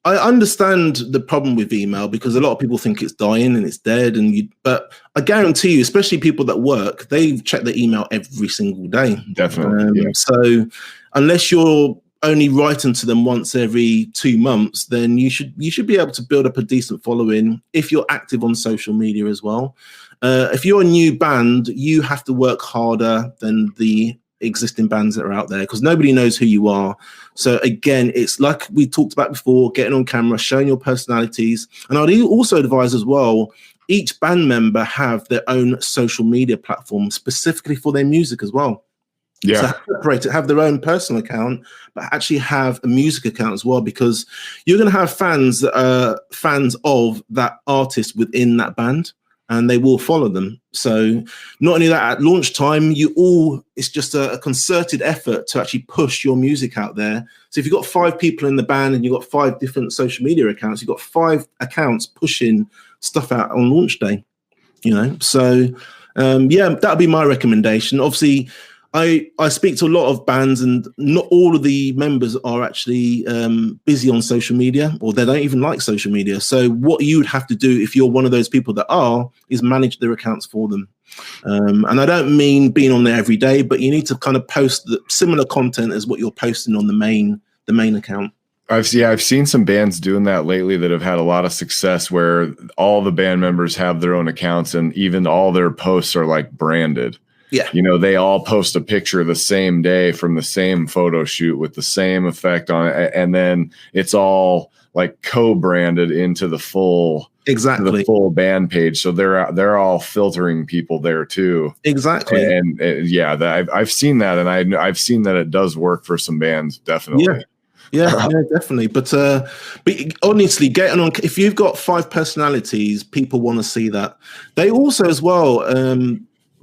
S3: I understand the problem with email, because a lot of people think it's dying and it's dead, but I guarantee you, especially people that work, they check their email every single day.
S2: Definitely. Yeah.
S3: So unless you're only writing to them once every 2 months, then you should be able to build up a decent following if you're active on social media as well. If you're a new band, you have to work harder than the existing bands that are out there, because nobody knows who you are. So again, it's like we talked about before, getting on camera, showing your personalities. And I'd also advise as well, each band member have their own social media platform specifically for their music as well.
S2: Yeah.
S3: So have their own personal account, but actually have a music account as well, because you're going to have fans that are fans of that artist within that band, and they will follow them. So not only that, at launch time, it's just a concerted effort to actually push your music out there. So if you've got 5 people in the band and you've got 5 different social media accounts, you've got 5 accounts pushing stuff out on launch day, So that'd be my recommendation. Obviously, I speak to a lot of bands, and not all of the members are actually busy on social media, or they don't even like social media. So what you would have to do, if you're one of those people that are, is manage their accounts for them. And I don't mean being on there every day, but you need to kind of post the similar content as what you're posting on the main account.
S2: I've seen some bands doing that lately that have had a lot of success, where all the band members have their own accounts, and even all their posts are like branded.
S3: Yeah.
S2: They all post a picture the same day from the same photo shoot with the same effect on it. And then it's all like co-branded into the full band page. So they're all filtering people there too.
S3: Exactly.
S2: And I've seen that, and I've seen that it does work for some bands. Definitely.
S3: Yeah, definitely. But honestly, getting on, if you've got 5 personalities, people want to see that. They also as well,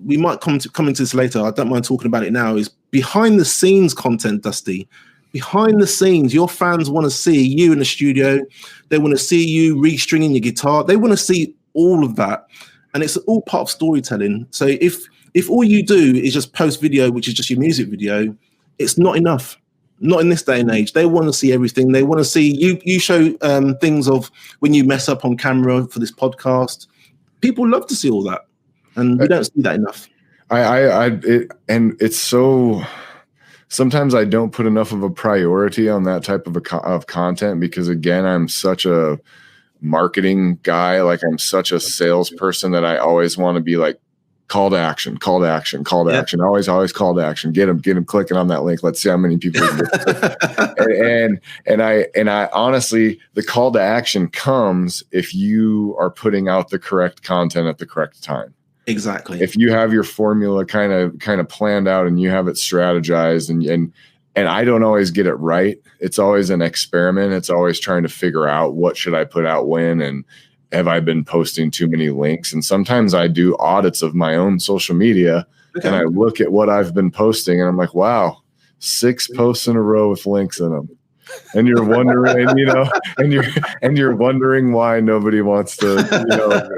S3: we might come into this later, I don't mind talking about it now, is behind the scenes content, Dusty. Behind the scenes, your fans want to see you in the studio. They want to see you restringing your guitar. They want to see all of that. And it's all part of storytelling. So if all you do is just post video, which is just your music video, it's not enough. Not in this day and age. They want to see everything. They want to see you show things of when you mess up on camera for this podcast. People love to see all that. And we don't see that enough. It's so, sometimes I don't put enough of a priority on that type of content, because again, I'm such a marketing guy. Like, I'm such a salesperson that I always want to be like, call to action, call to action, call to action. Always call to action. Get them clicking on that link. Let's see how many people. and I honestly, the call to action comes if you are putting out the correct content at the correct time. Exactly.
S2: If you have your formula kind of planned out and you have it strategized, and I don't always get it right. It's always an experiment. It's always trying to figure out what should I put out when, and have I been posting too many links? And sometimes I do audits of my own social media, and I look at what I've been posting, and I'm like, wow, 6 posts in a row with links in them. And you're wondering, and you're wondering why nobody wants to,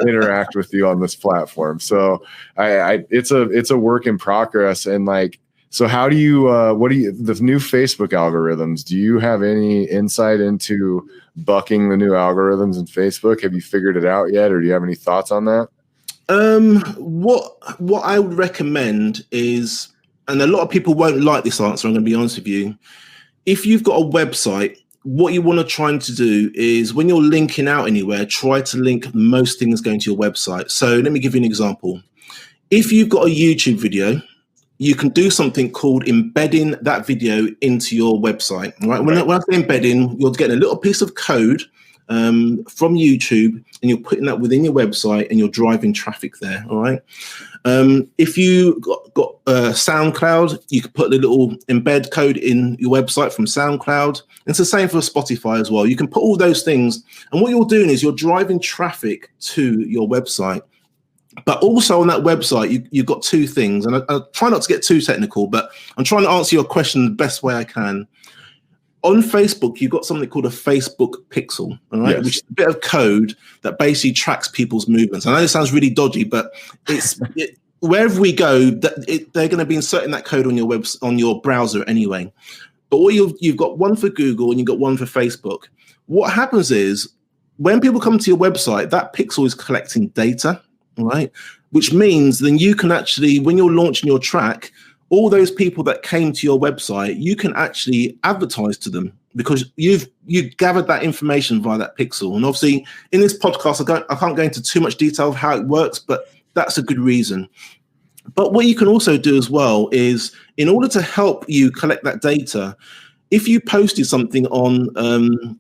S2: interact with you on this platform. So it's a work in progress. And like, so how do you, the new Facebook algorithms, do you have any insight into bucking the new algorithms in Facebook? Have you figured it out yet? Or do you have any thoughts on that?
S3: What I would recommend is, and a lot of people won't like this answer, I'm going to be honest with you. If you've got a website, what you want to try to do is when you're linking out anywhere, try to link most things going to your website. So let me give you an example. If you've got a YouTube video, you can do something called embedding that video into your website. Right? When I say embedding, you're getting a little piece of code from YouTube, and you're putting that within your website, and you're driving traffic there. All right. If you got SoundCloud, you could put the little embed code in your website from SoundCloud. It's the same for Spotify as well. You can put all those things, and what you're doing is you're driving traffic to your website. But also on that website, you've got 2 things, and I try not to get too technical, but I'm trying to answer your question the best way I can. On Facebook, you've got something called a Facebook pixel, all right,
S2: yes.
S3: Which is a bit of code that basically tracks people's movements. I know it sounds really dodgy, but wherever we go, they're going to be inserting that code on your on your browser anyway. But what you've got one for Google and you've got one for Facebook. What happens is when people come to your website, that pixel is collecting data, all right, which means then you can actually, when you're launching your track, all those people that came to your website, you can actually advertise to them because you've gathered that information via that pixel. And obviously, in this podcast, I can't go into too much detail of how it works, but that's a good reason. But what you can also do as well is, in order to help you collect that data, if you posted something on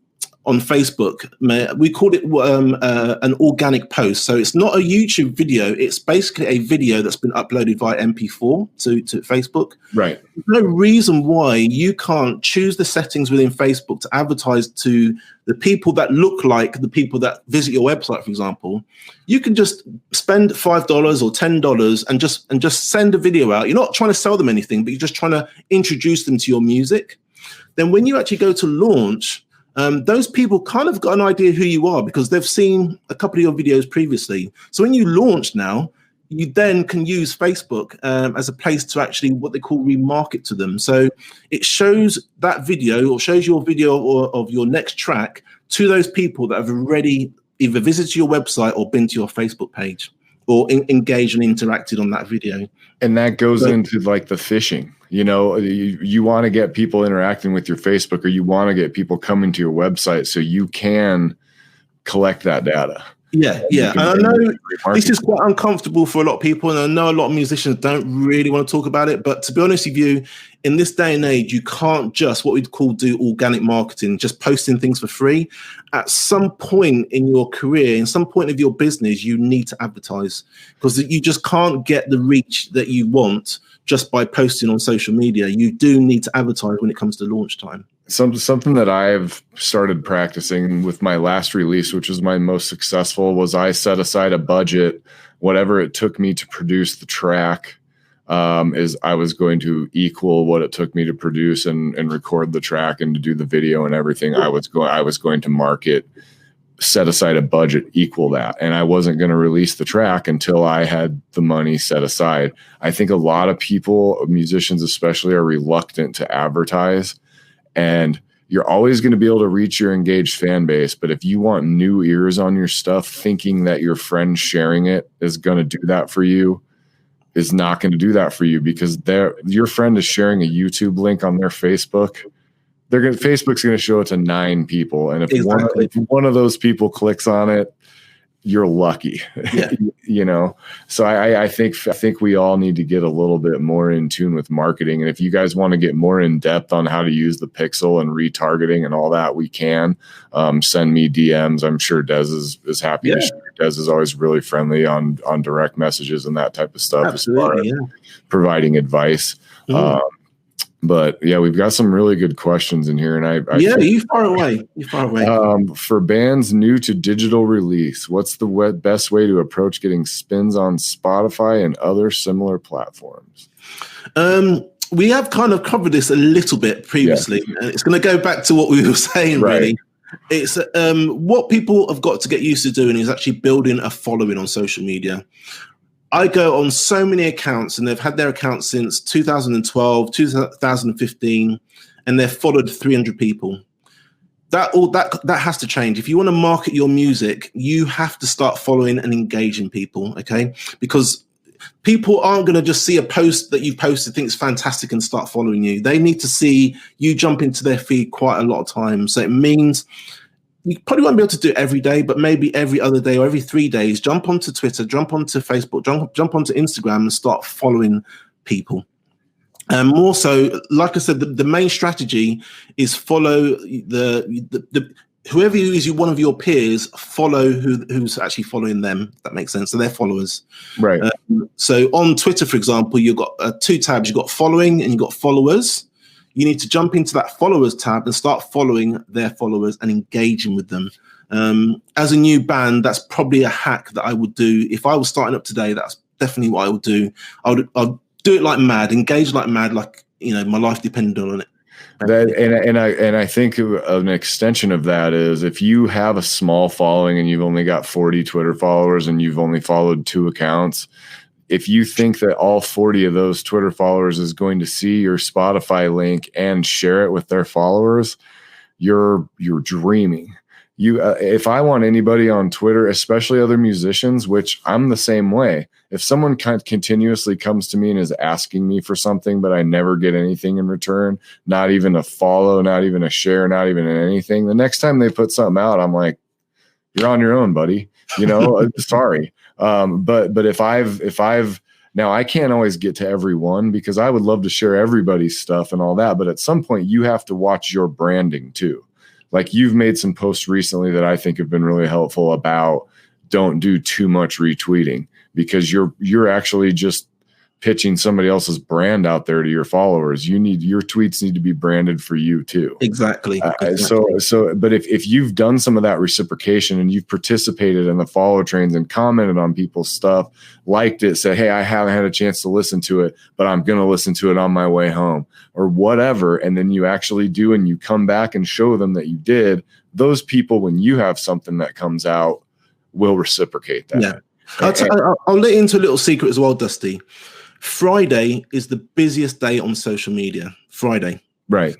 S3: Facebook, we call it an organic post. So it's not a YouTube video. It's basically a video that's been uploaded via MP4 to Facebook.
S2: Right.
S3: There's no reason why you can't choose the settings within Facebook to advertise to the people that look like the people that visit your website, for example. You can just spend $5 or $10 and just send a video out. You're not trying to sell them anything, but you're just trying to introduce them to your music. Then when you actually go to launch, those people kind of got an idea who you are because they've seen a couple of your videos previously. So when you launch now, you then can use Facebook as a place to actually what they call remarket to them. So it shows that video or shows your video of your next track to those people that have already either visited your website or been to your Facebook page or engaged and interacted on that video.
S2: And that goes into like the phishing. You want to get people interacting with your Facebook, or you want to get people coming to your website so you can collect that data.
S3: Yeah. And I know this is quite uncomfortable for a lot of people, and I know a lot of musicians don't really want to talk about it. But to be honest with you, in this day and age, you can't just what we'd call do organic marketing, just posting things for free. At some point in your career, in some point of your business, you need to advertise because you just can't get the reach that you want just by posting on social media. You do need to advertise when it comes to launch time.
S2: Something that I've started practicing with my last release, which was my most successful, was I set aside a budget, whatever it took me to produce the track, is I was going to equal what it took me to produce and record the track and to do the video and everything. I was going to market, set aside a budget equal that, and I wasn't going to release the track until I had the money set aside. I think a lot of people, musicians especially, are reluctant to advertise. And you're always going to be able to reach your engaged fan base. But if you want new ears on your stuff, thinking that your friend sharing it is going to do that for you is not going to do that for you, because your friend is sharing a YouTube link on their Facebook. Facebook's going to show it to 9 people. And if one of those people clicks on it, you're lucky. Yeah. So I think we all need to get a little bit more in tune with marketing. And if you guys want to get more in depth on how to use the pixel and retargeting and all that, we can send me DMs. I'm sure Des is happy to share. Des is always really friendly on direct messages and that type of stuff.
S3: Absolutely,
S2: as far as providing advice. But yeah, we've got some really good questions in here, and
S3: you far away.
S2: For bands new to digital release, what's the best way to approach getting spins on Spotify and other similar platforms?
S3: we have kind of covered this a little bit previously. Yeah. It's going to go back to what we were saying, really. It's what people have got to get used to doing is actually building a following on social media. I go on so many accounts, and they've had their accounts since 2012, 2015, and they've followed 300 people. That has to change. If you want to market your music, you have to start following and engaging people, okay? Because people aren't going to just see a post that you posted, think it's fantastic, and start following you. They need to see you jump into their feed quite a lot of times. So it means you probably won't be able to do it every day, but maybe every other day or every 3 days, jump onto Twitter, jump onto Facebook, jump onto Instagram and start following people. And more so, like I said, the main strategy is follow the whoever is one of your peers, follow who's actually following them. If that makes sense. So they're followers.
S2: Right.
S3: So on Twitter, for example, you've got 2 tabs. You've got following and you've got followers. You need to jump into that followers tab and start following their followers and engaging with them. As a new band, that's probably a hack that I would do. If I was starting up today, that's definitely what I would do. I'd do it like mad, engage like mad, like, you know, my life depended on it.
S2: And I think an extension of that is if you have a small following and you've only got 40 Twitter followers and you've only followed 2 accounts, if you think that all 40 of those Twitter followers is going to see your Spotify link and share it with their followers, you're dreaming. If I want anybody on Twitter, especially other musicians, which I'm the same way, if someone continuously comes to me and is asking me for something, but I never get anything in return, not even a follow, not even a share, not even anything, the next time they put something out, I'm like, you're on your own, buddy. You know, sorry. But if I've now, I can't always get to everyone because I would love to share everybody's stuff and all that. But at some point you have to watch your branding too. Like you've made some posts recently that I think have been really helpful about don't do too much retweeting because you're actually just pitching somebody else's brand out there to your followers. Your tweets need to be branded for you too.
S3: Exactly.
S2: But if you've done some of that reciprocation and you've participated in the follow trains and commented on people's stuff, liked it, said, hey, I haven't had a chance to listen to it, but I'm going to listen to it on my way home or whatever. And then you actually do, and you come back and show them that you did. Those people, when you have something that comes out, will reciprocate that.
S3: Yeah. I'll let you into a little secret as well, Dusty. Friday is the busiest day on social media. Friday,
S2: right?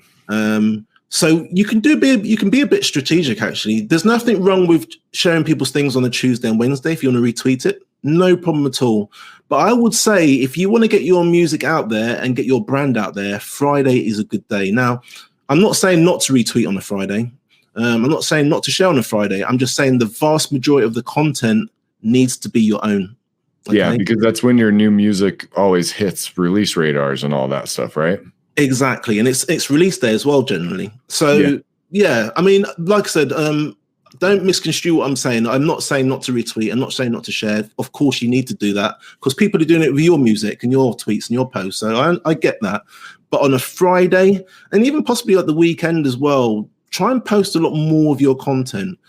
S3: So you can be a bit strategic. Actually, there's nothing wrong with sharing people's things on a Tuesday and Wednesday if you want to retweet it. No problem at all. But I would say if you want to get your music out there and get your brand out there, Friday is a good day. Now, I'm not saying not to retweet on a Friday. I'm not saying not to share on a Friday. I'm just saying the vast majority of the content needs to be your own.
S2: Okay. Yeah, because that's when your new music always hits release radars and all that stuff, right?
S3: Exactly. And it's release day as well, generally. So, yeah, I mean, like I said, don't misconstrue what I'm saying. I'm not saying not to retweet. I'm not saying not to share. Of course, you need to do that because people are doing it with your music and your tweets and your posts. So I get that. But on a Friday and even possibly at the weekend as well, try and post a lot more of your content.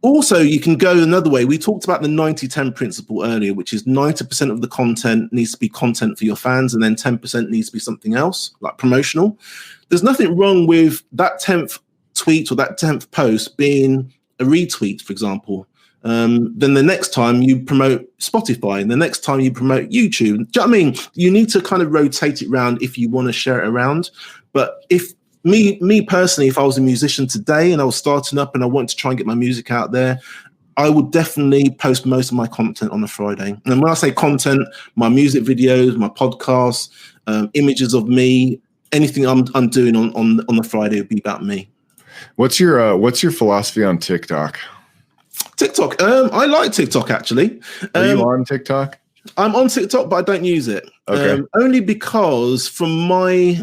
S3: Also, you can go another way. We talked about the 90-10 principle earlier, which is 90% of the content needs to be content for your fans, and then 10% needs to be something else, like promotional. There's nothing wrong with that 10th tweet or that 10th post being a retweet, for example. Then the next time you promote Spotify, and the next time you promote YouTube. Do you know what I mean? You need to kind of rotate it around if you want to share it around. But if me personally, if I was a musician today and I was starting up and I wanted to try and get my music out there, I would definitely post most of my content on a Friday. And when I say content, my music videos, my podcasts, images of me, anything I'm doing on the Friday would be about me.
S2: What's your philosophy on TikTok?
S3: TikTok. I like TikTok actually.
S2: Are you on TikTok?
S3: I'm on TikTok, but I don't use it.
S2: Okay.
S3: Only because from my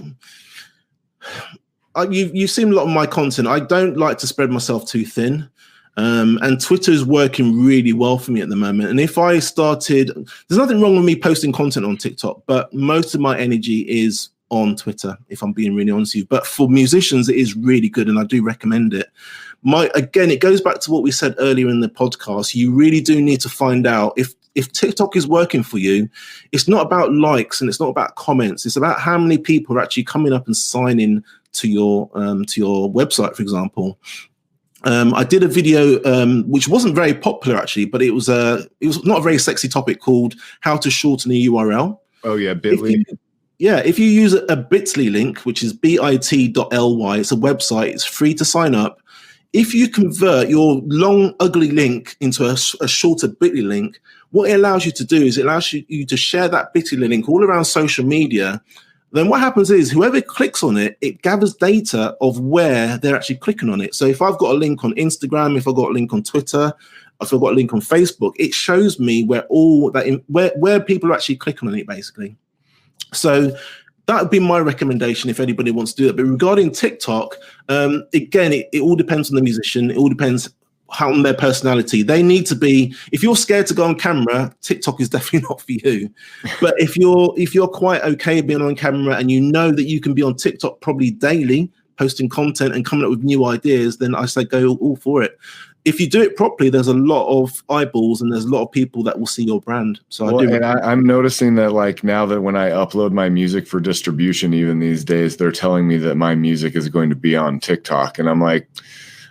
S3: you've seen a lot of my content. I don't like to spread myself too thin. And Twitter is working really well for me at the moment. And if I started, there's nothing wrong with me posting content on TikTok, but most of my energy is on Twitter, if I'm being really honest with you. But for musicians, it is really good, and I do recommend it. Again, it goes back to what we said earlier in the podcast. You really do need to find out if if TikTok is working for you, it's not about likes and it's not about comments. It's about how many people are actually coming up and signing to your website, for example. I did a video which wasn't very popular actually, but it was not a very sexy topic, called "How to Shorten the URL."
S2: Oh yeah, Bitly.
S3: If you use a Bitly link, which is bit.ly, it's a website, it's free to sign up. If you convert your long, ugly link into a shorter Bitly link, what it allows you to do is it allows you to share that Bitly link all around social media. Then what happens is whoever clicks on it, it gathers data of where they're actually clicking on it. So if I've got a link on Instagram, if I've got a link on Twitter, if I've got a link on Facebook, it shows me where people are actually clicking on it, basically. So that would be my recommendation if anybody wants to do that. But regarding TikTok, again, it all depends on the musician. It all depends on their personality. They need to be, if you're scared to go on camera, TikTok is definitely not for you. But if you're quite okay being on camera and you know that you can be on TikTok probably daily, posting content and coming up with new ideas, then I say go all for it. If you do it properly, there's a lot of eyeballs and there's a lot of people that will see your brand. So
S2: I'm noticing that, like, now that when I upload my music for distribution, even these days, they're telling me that my music is going to be on TikTok. And I'm like,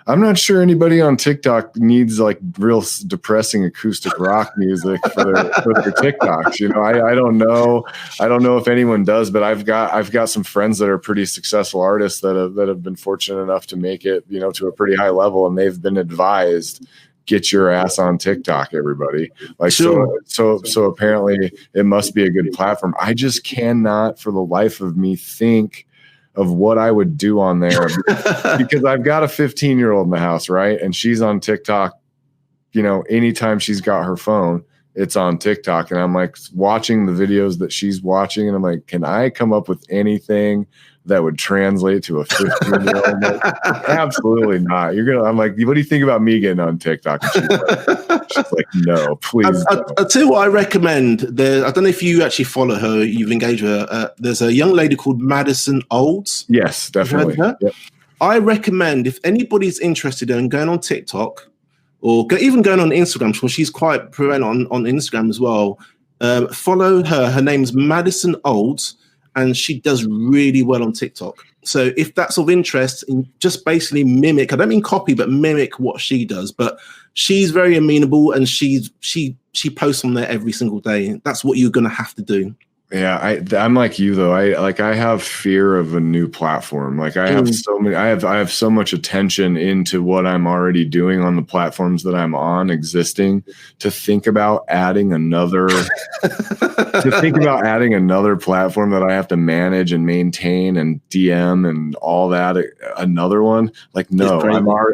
S2: I'm not sure anybody on TikTok needs like real depressing acoustic rock music for their TikToks. You know, I don't know. I don't know if anyone does, but I've got some friends that are pretty successful artists that have been fortunate enough to make it, you know, to a pretty high level, and they've been advised, get your ass on TikTok, everybody. Like, sure. So apparently it must be a good platform. I just cannot for the life of me think of what I would do on there because I've got a 15-year-old in the house, right? And she's on TikTok, you know, anytime she's got her phone, it's on TikTok. And I'm like watching the videos that she's watching, and I'm like, can I come up with anything that would translate to a 15-year-old? Like, absolutely not. I'm like, what do you think about me getting on TikTok? And she's like, no, please.
S3: I'll tell you what I recommend. I don't know if you actually follow her, you've engaged with her. There's a young lady called Madison Olds.
S2: Yes, definitely.
S3: Yep. I recommend, if anybody's interested in going on TikTok or even going on Instagram, because she's quite prevalent on Instagram as well, follow her. Her name's Madison Olds, and she does really well on TikTok. So if that's of interest, just basically mimic, I don't mean copy, but mimic what she does. But she's very amenable, and she posts on there every single day. That's what you're going to have to do.
S2: Yeah, I'm like you though. I have fear of a new platform. Like I have I have so much attention into what I'm already doing on the platforms that I'm on existing, to think about adding another platform that I have to manage and maintain and DM and all that. Another one, like, no,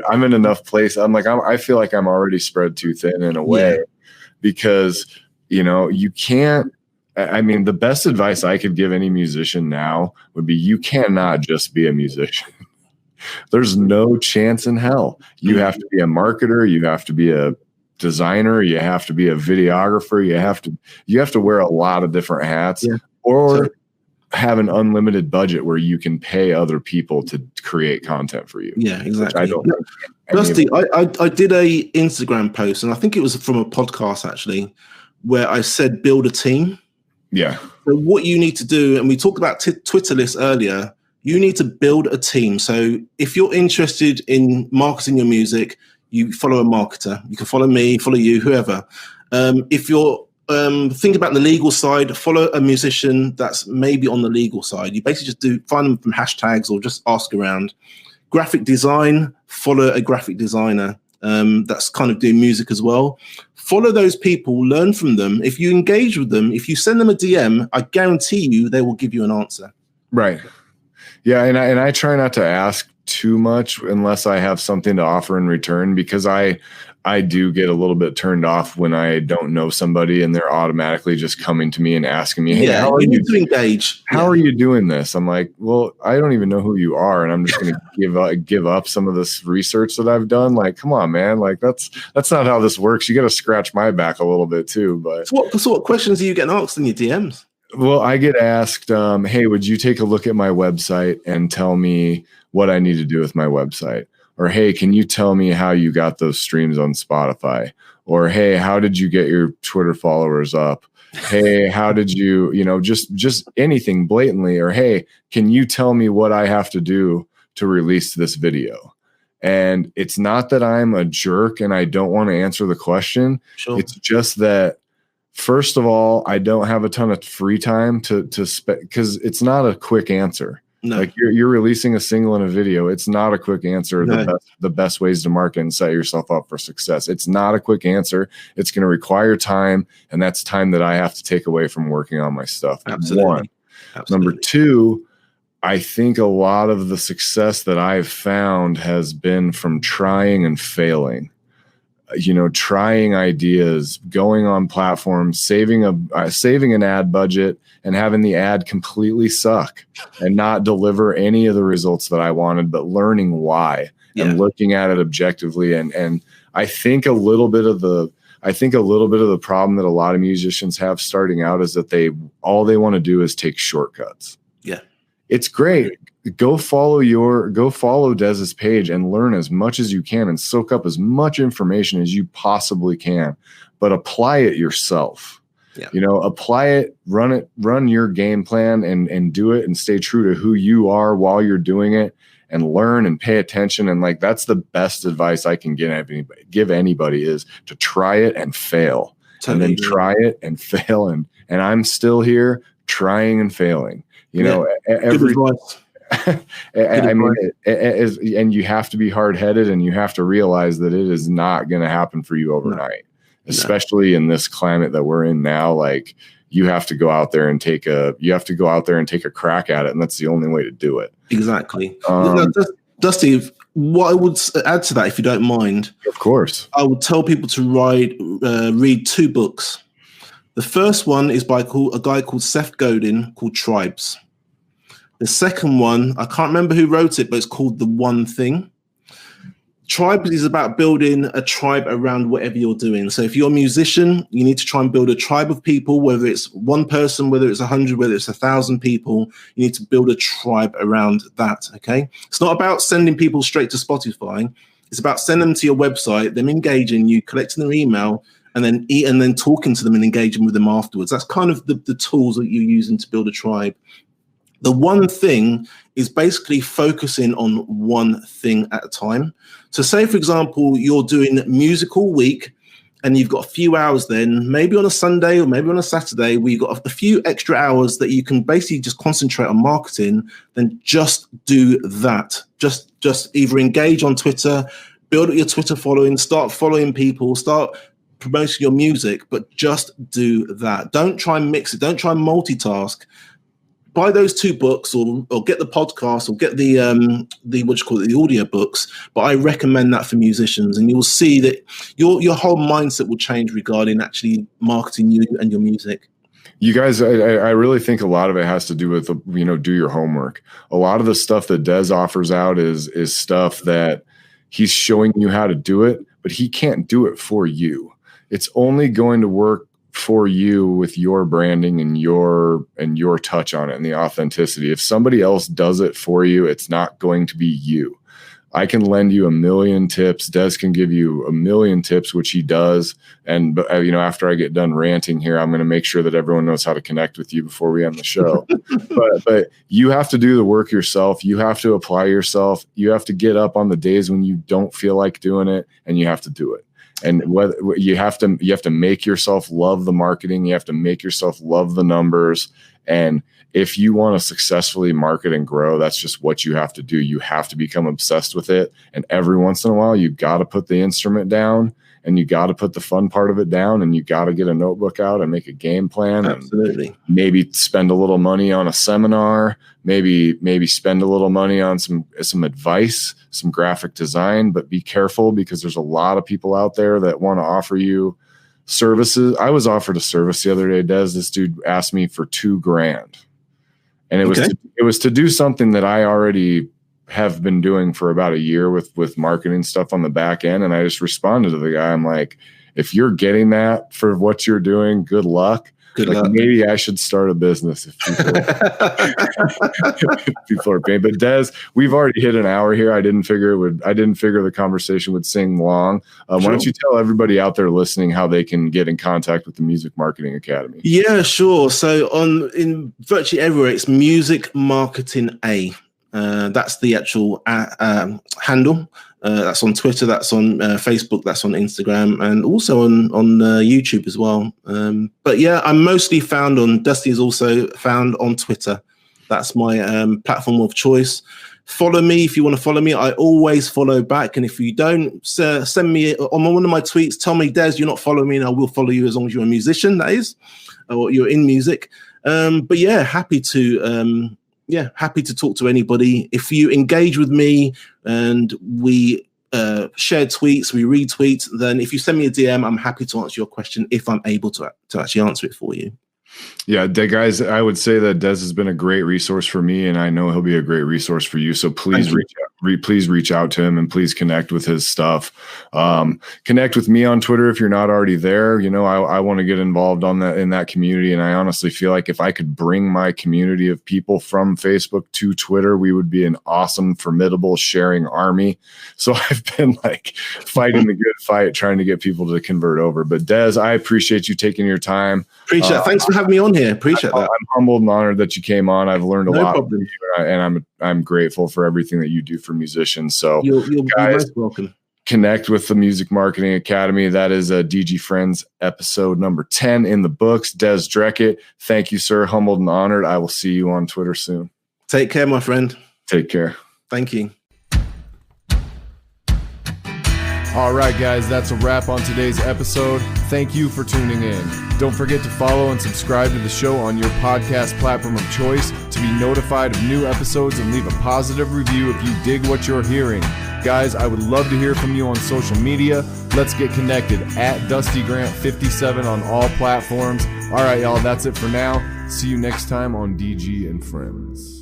S2: I'm in enough place. I'm like, I feel like I'm already spread too thin in a way, because, you know, you can't. I mean, the best advice I could give any musician now would be, you cannot just be a musician. There's no chance in hell. You have to be a marketer. You have to be a designer. You have to be a videographer. You have to wear a lot of different hats, or have an unlimited budget where you can pay other people to create content for you.
S3: Yeah, exactly.
S2: I don't.
S3: Rusty, I did a Instagram post, and I think it was from a podcast actually, where I said build a team.
S2: Yeah.
S3: So what you need to do, and we talked about Twitter lists earlier, you need to build a team. So if you're interested in marketing your music, you follow a marketer. You can follow me, follow you, whoever. If you're thinking about the legal side, follow a musician that's maybe on the legal side. You basically just find them from hashtags or just ask around. Graphic design, follow a graphic designer that's kind of doing music as well. Follow those people, learn from them. If you engage with them, if you send them a DM, I guarantee you they will give you an answer.
S2: Right. Yeah, and I try not to ask too much unless I have something to offer in return, because I do get a little bit turned off when I don't know somebody and they're automatically just coming to me and asking me, hey, how are you
S3: to engage?
S2: How are you doing this? I'm like, well, I don't even know who you are, and I'm just going to give up some of this research that I've done. Like, come on, man. Like, that's not how this works. You got to scratch my back a little bit too. But
S3: so what questions are you getting asked in your DMs?
S2: Well, I get asked, hey, would you take a look at my website and tell me what I need to do with my website? Or, hey, can you tell me how you got those streams on Spotify? Or, hey, how did you get your Twitter followers up? Hey, how did you, just anything blatantly, or, hey, can you tell me what I have to do to release this video? And it's not that I'm a jerk and I don't want to answer the question.
S3: Sure.
S2: It's just that, first of all, I don't have a ton of free time to because it's not a quick answer.
S3: No.
S2: Like you're releasing a single and a video. It's not a quick answer.
S3: No.
S2: The best ways to market and set yourself up for success. It's not a quick answer. It's going to require time, and that's time that I have to take away from working on my stuff.
S3: Absolutely.
S2: One.
S3: Absolutely.
S2: Number two, I think a lot of the success that I've found has been from trying and failing. Trying ideas, going on platforms, saving an ad budget, and having the ad completely suck and not deliver any of the results that I wanted, but learning why and looking at it objectively. And I think a little bit of the problem that a lot of musicians have starting out is that all they want to do is take shortcuts.
S3: Yeah.
S2: It's great. Go follow Dez's page and learn as much as you can and soak up as much information as you possibly can, but apply it yourself. Yeah. Apply it, run your game plan and do it and stay true to who you are while you're doing it, and learn and pay attention. And that's the best advice I can give anybody is to try it and fail. Totally. And then try it and fail. And I'm still here trying and failing, every and you have to be hard-headed, and you have to realize that it is not going to happen for you overnight, especially in this climate that we're in now. Like, you have to go out there and take a crack at it, and that's the only way to do it.
S3: Exactly. Dusty, what I would add to that, if you don't mind,
S2: of course, I would tell people
S3: to read 2 books. The first one is by a guy called Seth Godin, called Tribes. The second one, I can't remember who wrote it, but it's called The One Thing. Tribes is about building a tribe around whatever you're doing. So if you're a musician, you need to try and build a tribe of people, whether it's one person, whether it's 100, whether it's 1,000 people. You need to build a tribe around that, okay? It's not about sending people straight to Spotify. It's about sending them to your website, them engaging you, collecting their email, and then talking to them and engaging with them afterwards. That's kind of the tools that you're using to build a tribe. The one thing is basically focusing on one thing at a time. So say, for example, you're doing music all week and you've got a few hours then, maybe on a Sunday or maybe on a Saturday, where you've got a few extra hours that you can basically just concentrate on marketing, then just do that. Just either engage on Twitter, build up your Twitter following, start following people, start promoting your music, but just do that. Don't try and mix it. Don't try and multitask. Buy those 2 books, or get the podcast, or get the audio books. But I recommend that for musicians, and you'll see that your whole mindset will change regarding actually marketing you and your music.
S2: You guys, I really think a lot of it has to do with, do your homework. A lot of the stuff that Dez offers out is stuff that he's showing you how to do it, but he can't do it for you. It's only going to work for you with your branding and your touch on it and the authenticity. If somebody else does it for you, it's not going to be you. I can lend you 1,000,000 tips. Des can give you 1,000,000 tips, which he does. And after I get done ranting here, I'm going to make sure that everyone knows how to connect with you before we end the show. but you have to do the work yourself. You have to apply yourself. You have to get up on the days when you don't feel like doing it, and you have to do it. And whether you have to make yourself love the marketing, you have to make yourself love the numbers. And if you want to successfully market and grow, that's just what you have to do. You have to become obsessed with it. And every once in a while, you got to put the instrument down, and you got to put the fun part of it down, and you got to get a notebook out and make a game plan.
S3: Absolutely.
S2: And maybe spend a little money on a seminar, maybe spend a little money on some advice, some graphic design, but be careful, because there's a lot of people out there that want to offer you services. I was offered a service the other day, Des. This dude asked me for $2,000, and it was to do something that I already have been doing for about a year with marketing stuff on the back end. And I just responded to the guy. I'm like, if you're getting that for what you're doing, good luck.
S3: Good
S2: like
S3: luck.
S2: maybe I should start a business if people are paying. But Des, we've already hit an hour here. I didn't figure the conversation would sing long. Why don't you tell everybody out there listening how they can get in contact with the Music Marketing Academy?
S3: Yeah, sure. So in virtually everywhere, it's Music Marketing A. That's the actual handle. That's on Twitter, that's on Facebook, that's on Instagram, and also on YouTube as well. But yeah, I'm mostly found on, Dusty is also found on Twitter. That's my platform of choice. Follow me if you want to follow me. I always follow back. And if you don't, send me on one of my tweets, tell me, Des, you're not following me, and I will follow you as long as you're a musician, that is, or you're in music. But yeah, happy to talk to anybody. If you engage with me and we share tweets, we retweet, then if you send me a DM, I'm happy to answer your question if I'm able to actually answer it for you.
S2: Yeah, guys, I would say that Des has been a great resource for me, and I know he'll be a great resource for you. So please please reach out to him and please connect with his stuff. Connect with me on Twitter if you're not already there. You know, I want to get involved in that community, and I honestly feel like if I could bring my community of people from Facebook to Twitter, we would be an awesome, formidable sharing army. So I've been like fighting the good fight, trying to get people to convert over. But Des, I appreciate you taking your time.
S3: Appreciate it. Thanks for having me on here. Appreciate that.
S2: I'm humbled and honored that you came on. I've learned a lot from you, and I'm grateful for everything that you do for musicians. So
S3: you'll
S2: guys,
S3: be most welcome.
S2: Connect with the Music Marketing Academy. That is a DG Friends episode number 10 in the books. Des Dreckett, thank you, sir. Humbled and honored. I will see you on Twitter soon.
S3: Take care, my friend.
S2: Take care.
S3: Thank you.
S5: All right, guys, that's a wrap on today's episode. Thank you for tuning in. Don't forget to follow and subscribe to the show on your podcast platform of choice to be notified of new episodes, and leave a positive review if you dig what you're hearing. Guys, I would love to hear from you on social media. Let's get connected at DustyGrant57 on all platforms. All right, y'all, that's it for now. See you next time on DG and Friends.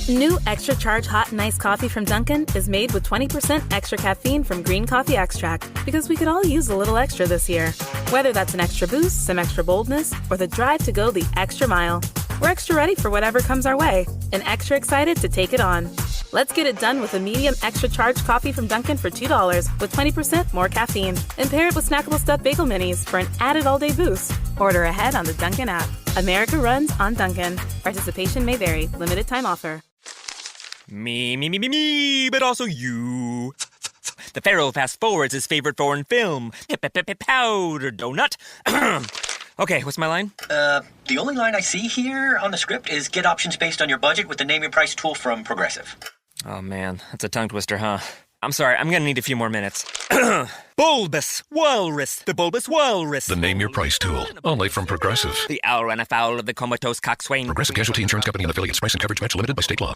S1: New extra charge hot and iced coffee from Dunkin' is made with 20% extra caffeine from green coffee extract, because we could all use a little extra this year. Whether that's an extra boost, some extra boldness, or the drive to go the extra mile, we're extra ready for whatever comes our way and extra excited to take it on. Let's get it done with a medium extra charge coffee from Dunkin' for $2 with 20% more caffeine. And pair it with snackable stuffed bagel minis for an added all-day boost. Order ahead on the Dunkin' app. America runs on Dunkin'. Participation may vary. Limited time offer.
S6: Me, but also you. The Pharaoh fast forwards his favorite foreign film, Powder Donut. Okay, what's my line?
S7: The only line I see here on the script is get options based on your budget with the Name Your Price tool from Progressive.
S6: Oh man, that's a tongue twister, huh? I'm sorry, I'm gonna need a few more minutes. Bulbous Walrus, the Bulbous Walrus.
S8: The Name Your Price tool, only from Progressive.
S6: The owl ran afoul of the comatose coxswain.
S8: Progressive Casualty Insurance Company and affiliates. Price and coverage match limited by state law.